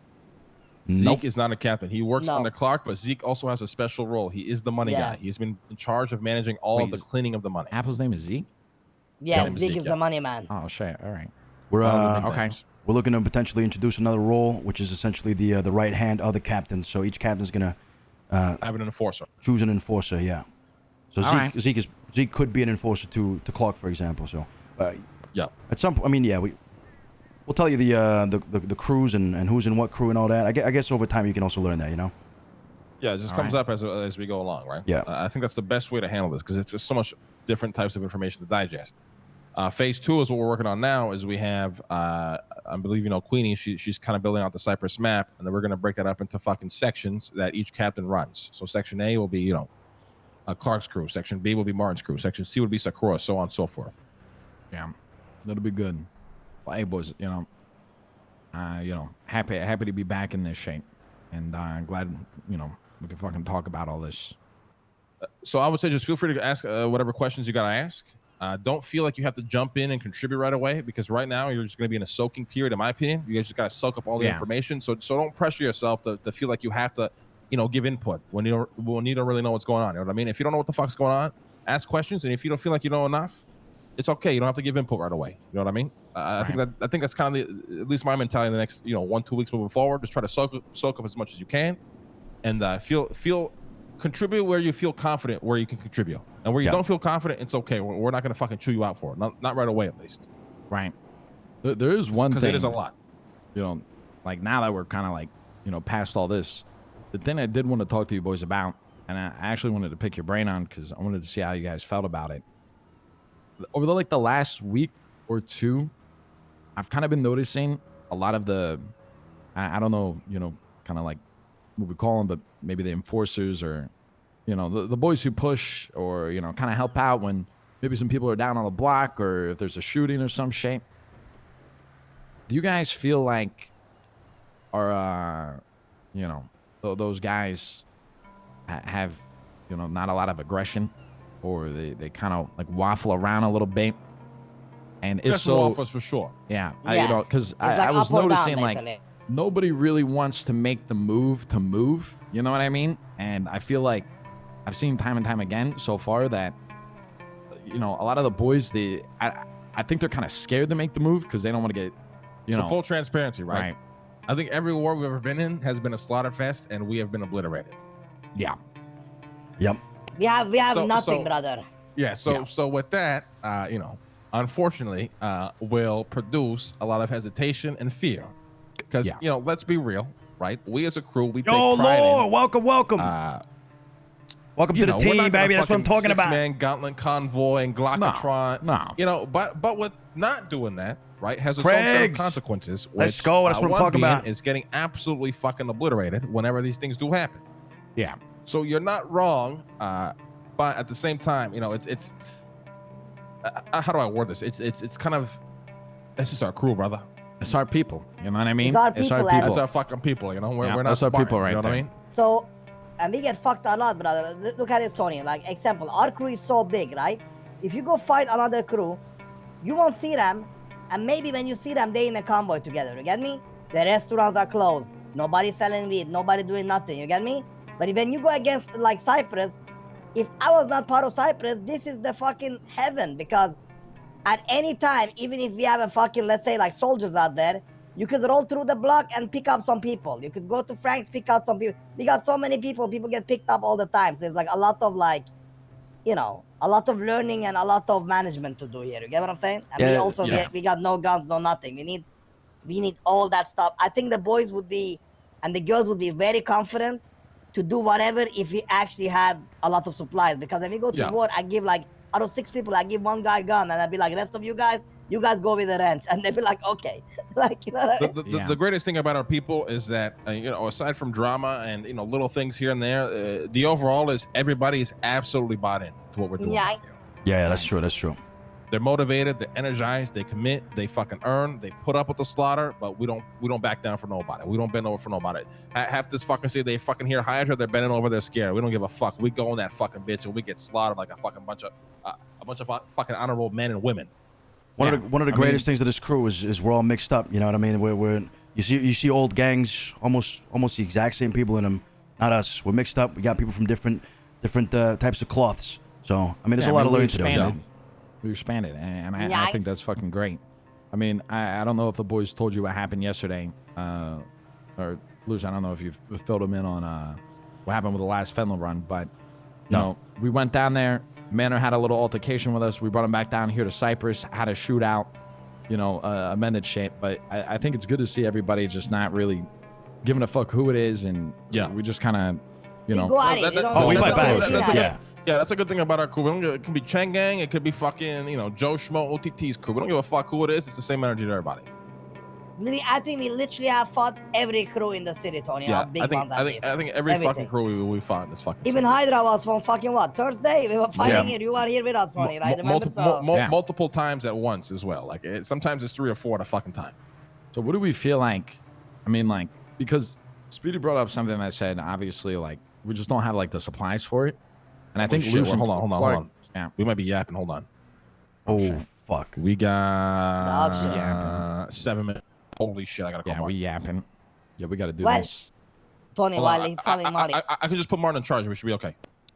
Speaker 4: Zeke is not a captain. He works
Speaker 6: No.
Speaker 4: under Clark, but Zeke also has a special role. He is the money guy. He's been in charge of managing all of the cleaning of the money.
Speaker 5: Apple's name is Zeke.
Speaker 6: Yeah,
Speaker 4: Yeah,
Speaker 6: Zeke is
Speaker 4: yeah.
Speaker 6: the money man.
Speaker 5: Oh shit. All right.
Speaker 1: We're
Speaker 5: Okay.
Speaker 1: We're looking to potentially introduce another role, which is essentially the right hand of the captain. So each captain's gonna
Speaker 4: Have an enforcer.
Speaker 1: choose an enforcer. Yeah. So
Speaker 5: All right.
Speaker 1: Zeke could be an enforcer to Clark, for example. So
Speaker 4: Yeah.
Speaker 1: at some point, I mean, yeah, we'll tell you the crews and who's in what crew and all that. I guess over time you can also learn that,
Speaker 4: Yeah, it just
Speaker 5: All
Speaker 4: comes
Speaker 5: right.
Speaker 4: up as we go along, right?
Speaker 1: Yeah.
Speaker 4: I think that's the best way to handle this because it's just so much different types of information to digest. Phase 2 is what we're working on now. Is we have, I believe Queenie. She's kind of building out the Cypress map, and then we're gonna break that up into fucking sections that each captain runs. So section A will be Clark's crew. Section B will be Martin's crew. Section C would be Sakura, so on and so forth.
Speaker 5: Yeah. That'll be good. Well, hey boys, happy to be back in this shape, and glad we can fucking talk about all this.
Speaker 4: So I would say just feel free to ask whatever questions you gotta ask. Don't feel like you have to jump in and contribute right away because right now you're just going to be in a soaking period, in my opinion. You guys just got to soak up all the information. So don't pressure yourself to feel like you have to, give input when you don't really know what's going on. You know what I mean? If you don't know what the fuck's going on, ask questions. And if you don't feel like you know enough, it's okay. You don't have to give input right away. You know what I mean? I think that's kind of at least my mentality in the next 1-2 weeks moving forward. Just try to soak up as much as you can, and contribute where you feel confident where you can contribute, and where you don't feel confident, it's okay. We're not going to fucking chew you out for it. Not right away, at least.
Speaker 5: Right. There is one thing.
Speaker 4: Because it is a lot.
Speaker 5: Like now that we're kind of like, past all this, the thing I did want to talk to you boys about, and I actually wanted to pick your brain on because I wanted to see how you guys felt about it. Over the last week or two, I've kind of been noticing a lot of the, I don't know, kind of like what we call them, but maybe the enforcers or, the boys who push or, kind of help out when maybe some people are down on the block or if there's a shooting or some shape. Do you guys feel like those guys have, not a lot of aggression or they kind of like waffle around a little bit? And
Speaker 4: Get
Speaker 5: it's
Speaker 4: some
Speaker 5: so
Speaker 4: offers for sure.
Speaker 5: yeah,
Speaker 6: Yeah.
Speaker 5: you know, because
Speaker 6: It's like
Speaker 5: I was
Speaker 6: up or down,
Speaker 5: noticing like
Speaker 6: basically.
Speaker 5: nobody really wants to make the move to move. You know what I mean? And I feel like I've seen time and time again so far that you know a lot of the boys I think they're kind of scared to make the move because they don't want to get
Speaker 4: So full transparency, right?
Speaker 5: right.
Speaker 4: I think every war we've ever been in has been a slaughter fest, and we have been obliterated.
Speaker 5: Yeah.
Speaker 1: Yep.
Speaker 6: We have
Speaker 4: So-
Speaker 6: nothing,
Speaker 4: so-
Speaker 6: brother.
Speaker 4: Yeah. So with that, you know, unfortunately, will produce a lot of hesitation and fear, because
Speaker 5: Yeah.
Speaker 4: you know, let's be real, right? We as a crew, we
Speaker 1: Yo,
Speaker 4: take pride
Speaker 1: Lord, welcome.
Speaker 4: in.
Speaker 1: Welcome
Speaker 4: You
Speaker 1: to
Speaker 4: know,
Speaker 1: the
Speaker 4: we're not
Speaker 1: team,
Speaker 4: gonna
Speaker 1: baby. That's what I'm
Speaker 4: fucking
Speaker 1: talking about.
Speaker 4: six-man gauntlet convoy and Glockatron.
Speaker 5: No.
Speaker 4: You know, but with not doing that, right, has its own set of
Speaker 1: Craigs.
Speaker 4: consequences.
Speaker 1: Let's
Speaker 4: which,
Speaker 1: go. That's what I'm
Speaker 4: one
Speaker 1: talking
Speaker 4: being
Speaker 1: about.
Speaker 4: is getting absolutely fucking obliterated whenever these things do happen.
Speaker 5: Yeah.
Speaker 4: So you're not wrong, but at the same time, you know, it's how do I word this? It's kind of, it's just our crew, brother.
Speaker 5: It's our people. You know what I mean?
Speaker 6: It's our people, and-
Speaker 4: That's our fucking people. You know, we're
Speaker 5: Yeah,
Speaker 4: not
Speaker 5: that's our
Speaker 4: Spartans,
Speaker 5: people right
Speaker 4: you know what I
Speaker 5: there.
Speaker 4: mean?
Speaker 6: So, and we get fucked a lot, brother. Look at this, Tony. Like, example, our crew is so big, right? If you go fight another crew, you won't see them. And maybe when you see them, they in a convoy together. You get me? The restaurants are closed. Nobody's selling weed. Nobody doing nothing. You get me? But when you go against, like, Cyprus, if I was not part of Cyprus, this is the fucking heaven. Because at any time, even if we have a fucking, let's say, like, soldiers out there, you could roll through the block and pick up some people. You could go to Frank's, pick out some people. We got so many people. People get picked up all the time. So it's like a lot of, like, you know, a lot of learning and a lot of management to do here. You get what I'm saying? And we
Speaker 1: Yeah,
Speaker 6: also
Speaker 4: yeah.
Speaker 6: we got no guns, no nothing. We need all that stuff. I think the boys would be and the girls would be very confident to do whatever if we actually had a lot of supplies. Because when we go to
Speaker 4: Yeah.
Speaker 6: war, I give like out of 6 people, I give one guy a gun, and I'd be like, rest of you guys go with the rent, and they'd be like, okay, like you know. What I mean?
Speaker 5: Yeah.
Speaker 4: The greatest thing about our people is that you know, aside from drama and you know little things here and there, the overall is everybody's absolutely bought in to what we're doing.
Speaker 6: Yeah.
Speaker 1: Yeah, that's true. That's true.
Speaker 4: They're motivated, they're energized, they commit, they fucking earn, they put up with the slaughter, but we don't back down for nobody. We don't bend over for nobody. Half this fucking say they fucking hear Hydra, they're bending over, they're scared. We don't give a fuck. We go in that fucking bitch and we get slaughtered like a fucking bunch of fucking honorable men and women.
Speaker 1: One of the greatest things of this crew is we're all mixed up. You know what I mean? We're you see old gangs, almost the exact same people in them. Not us. We're mixed up. We got people from different types of cloths. So I mean, there's a lot of learning to do. You know?
Speaker 5: We expanded, and I think that's fucking great. I mean, I don't know if the boys told you what happened yesterday, or Luce, I don't know if you've filled them in on what happened with the last Fenlon run, but you know, we went down there. Manor had a little altercation with us. We brought him back down here to Cyprus, had a shootout, you know, amended shit. But I think it's good to see everybody just not really giving a fuck who it is, and we just kind of, you know.
Speaker 6: We go at it.
Speaker 4: Yeah, that's a good thing about our crew. We don't it can be Chang Gang, it could be fucking, you know, Joe Schmo, OTT's crew. We don't give a fuck who it is. It's the same energy to everybody.
Speaker 6: I think we literally have fought every crew in the city, Tony.
Speaker 4: Yeah,
Speaker 6: Big
Speaker 4: I think every
Speaker 6: Everything.
Speaker 4: fucking crew we fought in this fucking
Speaker 6: Even
Speaker 4: city.
Speaker 6: Hydra was from fucking what? Thursday? We were fighting here. You were here with us, Tony, right? Remember?
Speaker 4: Multiple times at once as well. Like sometimes it's 3 or 4 at a fucking time.
Speaker 5: So what do we feel like? I mean, like, because Speedy brought up something that said, obviously, like, we just don't have like the supplies for it. And I think
Speaker 4: shit,
Speaker 5: Lucian,
Speaker 4: hold on.
Speaker 5: Yeah,
Speaker 4: We might be yapping. Hold on.
Speaker 1: Oh fuck.
Speaker 4: We got
Speaker 6: Yapping.
Speaker 4: 7 minutes. Holy shit! I gotta call
Speaker 5: yeah,
Speaker 4: Martin.
Speaker 5: we yapping. Yeah, we got to do
Speaker 6: Well,
Speaker 5: this.
Speaker 6: Tony,
Speaker 4: Hold
Speaker 6: while
Speaker 4: on,
Speaker 6: he's calling Marty.
Speaker 4: I could just put Martin in charge. We should be okay.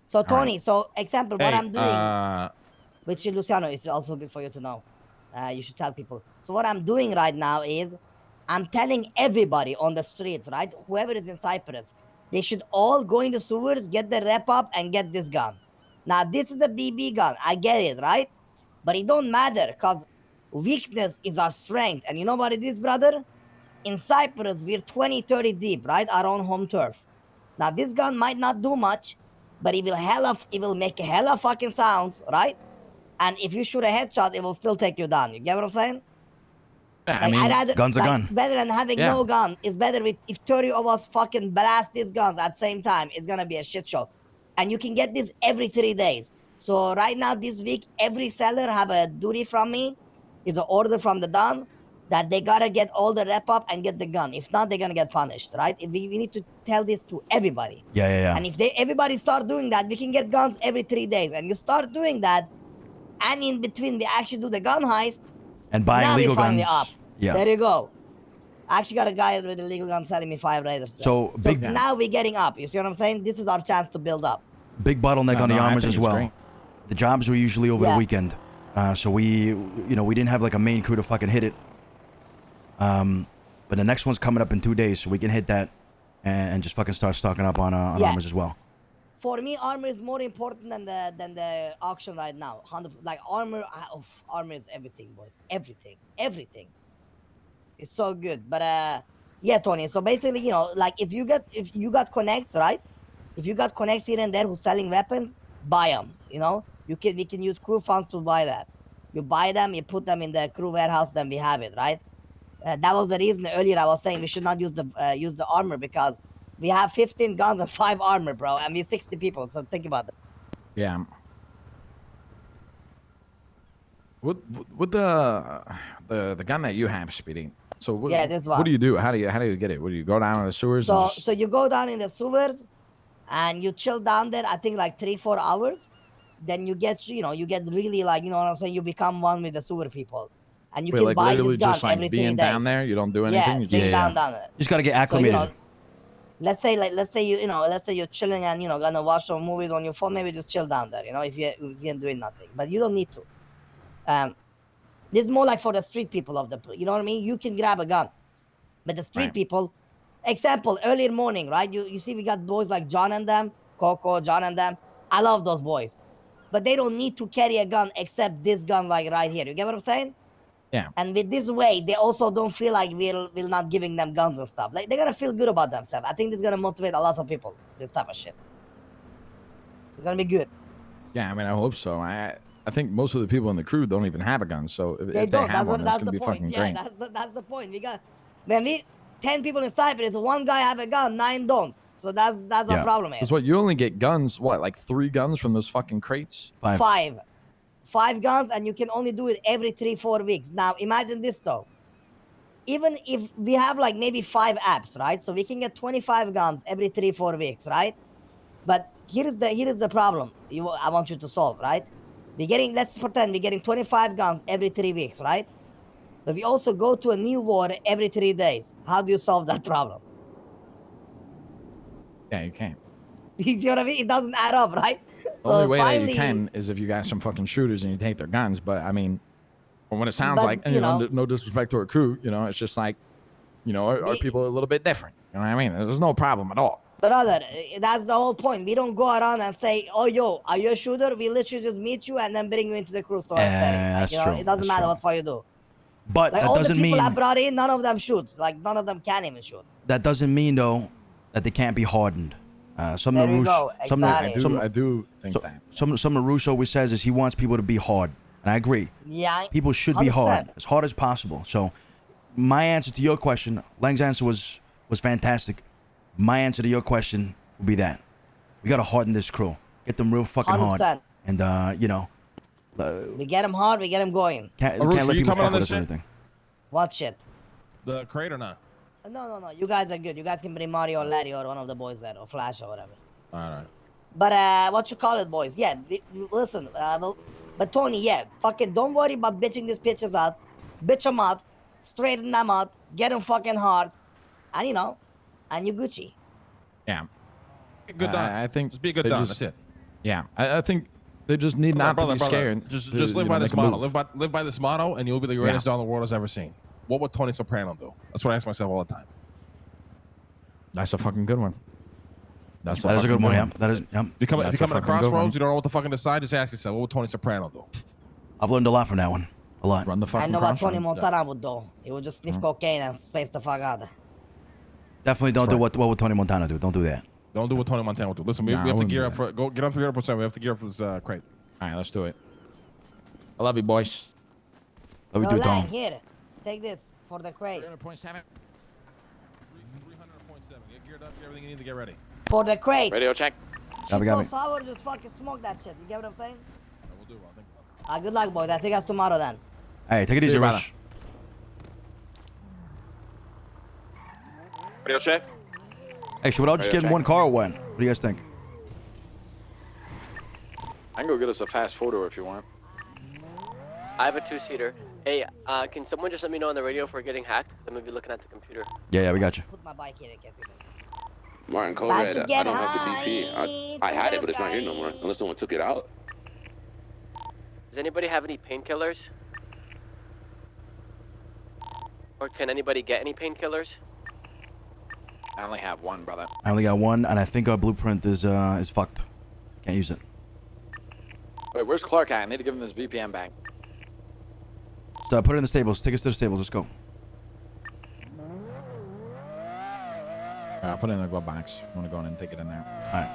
Speaker 6: So, Tony, so example, what
Speaker 4: Hey,
Speaker 6: I'm doing, which Luciano is also good for you to know. You should tell people. So what I'm doing right now is I'm telling everybody on the streets, right? Whoever is in Cyprus, they should all go in the sewers, get the rep up, and get this gun. Now, this is a BB gun. I get it, right? But it don't matter because weakness is our strength. And you know what it is, brother? In Cyprus, we're 20, 30 deep, right? Our own home turf. Now, this gun might not do much, but it will make a hella fucking sounds, right? And if you shoot a headshot, it will still take you down. You get what I'm saying?
Speaker 5: Yeah,
Speaker 6: Like,
Speaker 5: I mean,
Speaker 6: I'd rather,
Speaker 1: gun's a gun.
Speaker 6: Better than having no gun. It's better if 30 of us fucking blast these guns at the same time. It's gonna be a shit show. And you can get this every 3 days. So right now, this week, every seller have a duty from me. It's an order from the Don that they gotta get all the rep up and get the gun. If not, they're gonna get punished, right? We need to tell this to everybody.
Speaker 1: Yeah.
Speaker 6: And if everybody start doing that, we can get guns every 3 days. And you start doing that, and in between we actually do the gun heist,
Speaker 1: And buying
Speaker 6: now
Speaker 1: legal
Speaker 6: we finally
Speaker 1: guns.
Speaker 6: up.
Speaker 1: Yeah.
Speaker 6: There you go. I actually got a guy with a legal gun selling me 5 Raiders.
Speaker 1: So big
Speaker 6: now we're getting up. You see what I'm saying? This is our chance to build up.
Speaker 1: big bottleneck on the
Speaker 5: I
Speaker 1: armors
Speaker 5: think
Speaker 1: as
Speaker 5: it's
Speaker 1: well.
Speaker 5: great.
Speaker 1: The jobs were usually over the
Speaker 6: Yeah.
Speaker 1: weekend, so we didn't have like a main crew to fucking hit it. But the next one's coming up in 2 days, so we can hit that and just fucking start stocking up on
Speaker 6: Yeah.
Speaker 1: armors as well.
Speaker 6: For me, armor is more important than the auction right now. Like armor is everything, boys. Everything. It's so good. But yeah, Tony. So basically, like if you got connects, right? If you got connects here and there who's selling weapons, buy them. We can use crew funds to buy that. You buy them, you put them in the crew warehouse, then we have it, right? That was the reason earlier I was saying we should not use the armor, because we have 15 guns and 5 armor, bro, and we're 60 people. So think about that.
Speaker 5: Yeah. With the gun that you have, Speedy. So what,
Speaker 6: Yeah, this
Speaker 5: what
Speaker 6: one.
Speaker 5: do you do? How do you get it? What do you go down in the sewers? and
Speaker 6: So you go down in the sewers, and you chill down there. I think like 3-4 hours. Then you get really, like, you know what I'm saying. You become one with the sewer people, and you
Speaker 5: Wait,
Speaker 6: can
Speaker 5: like
Speaker 6: buy
Speaker 5: literally
Speaker 6: this gun
Speaker 5: just like
Speaker 6: every 3
Speaker 5: being
Speaker 6: days.
Speaker 5: down there, you don't do anything.
Speaker 6: Yeah,
Speaker 5: You
Speaker 6: being
Speaker 5: just
Speaker 6: down there.
Speaker 1: You just gotta get
Speaker 6: So,
Speaker 1: acclimated.
Speaker 6: let's say you're chilling and gonna watch some movies on your phone. Maybe just chill down there. If you're doing nothing, but you don't need to. This is more like for the street people of the. You know what I mean? You can grab a gun, but the street
Speaker 5: Right.
Speaker 6: people. Example, early morning, right? You see, we got boys like John and them, Coco, John and them. I love those boys, but they don't need to carry a gun except this gun, like right here. You get what I'm saying?
Speaker 5: Yeah.
Speaker 6: And with this way, they also don't feel like we're not giving them guns and stuff. Like, they're gonna feel good about themselves. I think this is gonna motivate a lot of people. This type of shit. It's gonna be good.
Speaker 5: Yeah, I mean, I hope so. I think most of the people in the crew don't even have a gun, so if they
Speaker 6: don't.
Speaker 5: have one, that's
Speaker 6: That's
Speaker 5: gonna
Speaker 6: the
Speaker 5: be
Speaker 6: point.
Speaker 5: fucking
Speaker 6: Yeah,
Speaker 5: great.
Speaker 6: that's the point. We got 10 people in Cyprus. One guy have a gun, 9 don't. So that's
Speaker 1: Yeah.
Speaker 6: a problem here.
Speaker 5: Because what, you only get guns, like 3 guns from those fucking crates?
Speaker 1: 5.
Speaker 6: 5 guns, and you can only do it every 3-4 weeks. Now imagine this though. Even if we have like maybe 5 apps, right? So we can get 25 guns every 3-4 weeks, right? But here is the problem I want you to solve, right? Let's pretend we're getting 25 guns every 3 weeks, right? But we also go to a new war every 3 days. How do you solve that problem?
Speaker 5: Yeah, you can't.
Speaker 6: You see what I mean? It doesn't add up, right?
Speaker 5: The only way that you can is if you got some fucking shooters and you take their guns. But I mean, from what it sounds
Speaker 6: But,
Speaker 5: like, and no disrespect to our crew, it's just like, our people are a little bit different. You know what I mean? There's no problem at all.
Speaker 6: Brother, that's the whole point. We don't go around and say, "Oh, yo, are you a shooter?" We literally just meet you and then bring you into the crew store.
Speaker 1: That's true.
Speaker 6: It doesn't
Speaker 1: That's
Speaker 6: matter
Speaker 1: true.
Speaker 6: what far you do.
Speaker 1: But
Speaker 6: Like,
Speaker 1: that
Speaker 6: all the
Speaker 1: doesn't
Speaker 6: people
Speaker 1: mean
Speaker 6: I brought in, none of them shoots. Like, none of them can even shoot.
Speaker 1: that doesn't mean though that they can't be hardened. Some
Speaker 6: There
Speaker 1: of
Speaker 6: you
Speaker 1: the
Speaker 6: go. Exactly.
Speaker 5: I do think that.
Speaker 1: Some of Russo always says is he wants people to be hard, and I agree.
Speaker 6: Yeah.
Speaker 1: People should be hard,
Speaker 6: 100%.
Speaker 1: as hard as possible. So, my answer to your question, Lang's answer was fantastic. My answer to your question would be that we gotta harden this crew, get them real fucking hard,
Speaker 6: 100%.
Speaker 1: and
Speaker 6: We get them hard, we get them going.
Speaker 1: can't
Speaker 4: Arush,
Speaker 1: let
Speaker 4: you
Speaker 1: people
Speaker 4: coming
Speaker 1: fuck
Speaker 4: on
Speaker 1: with
Speaker 4: this
Speaker 1: us or
Speaker 4: shit?
Speaker 1: anything.
Speaker 6: What shit?
Speaker 4: The crate or not?
Speaker 6: No. You guys are good. You guys can bring Mario or Larry or one of the boys there, or Flash or whatever.
Speaker 4: All right.
Speaker 6: But what you call it, boys? Yeah, listen. But Tony, yeah, fucking don't worry about bitching these bitches out. Bitch them out, straighten them out, get them fucking hard, and and you Gucci.
Speaker 5: Yeah.
Speaker 4: Good Don.
Speaker 5: I think
Speaker 4: Just be a good
Speaker 5: they
Speaker 4: Don.
Speaker 5: just-
Speaker 4: That's it.
Speaker 5: Yeah. I think they just need not to be scared.
Speaker 4: Just
Speaker 5: to,
Speaker 4: live by this
Speaker 5: make a
Speaker 4: motto.
Speaker 5: move.
Speaker 4: Live by this motto, and you'll be the greatest Don the world has ever seen. What would Tony Soprano do? That's what I ask myself all the time.
Speaker 5: That's a fucking good one.
Speaker 1: That is a good one. Yeah, that is. Yep.
Speaker 4: If you come
Speaker 5: That's
Speaker 4: at
Speaker 5: a
Speaker 4: a
Speaker 5: fucking good
Speaker 4: crossroads,
Speaker 5: one.
Speaker 4: you don't know what to fucking decide. Just ask yourself, what would Tony Soprano do?
Speaker 1: I've learned a lot from that one. A lot.
Speaker 5: Run the
Speaker 6: I
Speaker 5: fucking
Speaker 6: know what Tony
Speaker 5: crossroad.
Speaker 6: Montana would do. He would just sniff cocaine and space the fuck out.
Speaker 1: Definitely don't do what would Tony Montana do. Don't do that.
Speaker 4: Don't do what Tony Montana would do. Listen, we
Speaker 5: Nah, I
Speaker 4: have to
Speaker 5: wouldn't
Speaker 4: gear
Speaker 5: do
Speaker 4: up for get on 300%. We have to gear up for this crate.
Speaker 5: All right, let's do it. I love you, boys.
Speaker 1: Let me
Speaker 6: No,
Speaker 1: do
Speaker 6: Lang,
Speaker 1: Tom.
Speaker 6: here, take this for the crate.
Speaker 5: 300.7.
Speaker 4: 300.7. Get geared up. Get everything you need to get ready.
Speaker 6: For the crate.
Speaker 7: Radio check.
Speaker 1: Got me,
Speaker 6: Shit
Speaker 1: got
Speaker 6: goes
Speaker 1: me.
Speaker 6: sour, just fucking smoke that shit. You get what I'm saying?
Speaker 4: We'll do. I'll think about it.
Speaker 6: Good luck, boys. I'll see you guys tomorrow then.
Speaker 1: Hey, take it easy,
Speaker 5: you,
Speaker 1: Rush.
Speaker 7: Radio check.
Speaker 1: Hey, should we all just
Speaker 7: Radio
Speaker 1: get in
Speaker 7: check.
Speaker 1: one car or what? What do you guys think?
Speaker 7: I can go get us a fast photo if you want.
Speaker 8: I have a 2-seater.
Speaker 7: Hey, can someone just let me know on the radio if we're getting hacked? 'Cause I'm gonna be looking at the computer.
Speaker 1: Yeah, we got you.
Speaker 6: Put my bike here in case we do.
Speaker 8: Martin Code
Speaker 6: Time
Speaker 8: Red,
Speaker 6: to
Speaker 8: I
Speaker 6: get
Speaker 8: don't have the
Speaker 6: high.
Speaker 8: DP. I had it, but it's not here no more. Unless someone took it out.
Speaker 7: Does anybody have any painkillers? Or can anybody get any painkillers?
Speaker 9: I only have one, brother.
Speaker 1: I only got one, and I think our blueprint is fucked. Can't use it.
Speaker 9: Wait, where's Clark at? I need to give him this VPN back.
Speaker 1: So put it in the stables. Take us to the stables. Let's go.
Speaker 5: I'll put it in the glove box. If you want to go in and take it in there.
Speaker 1: All right.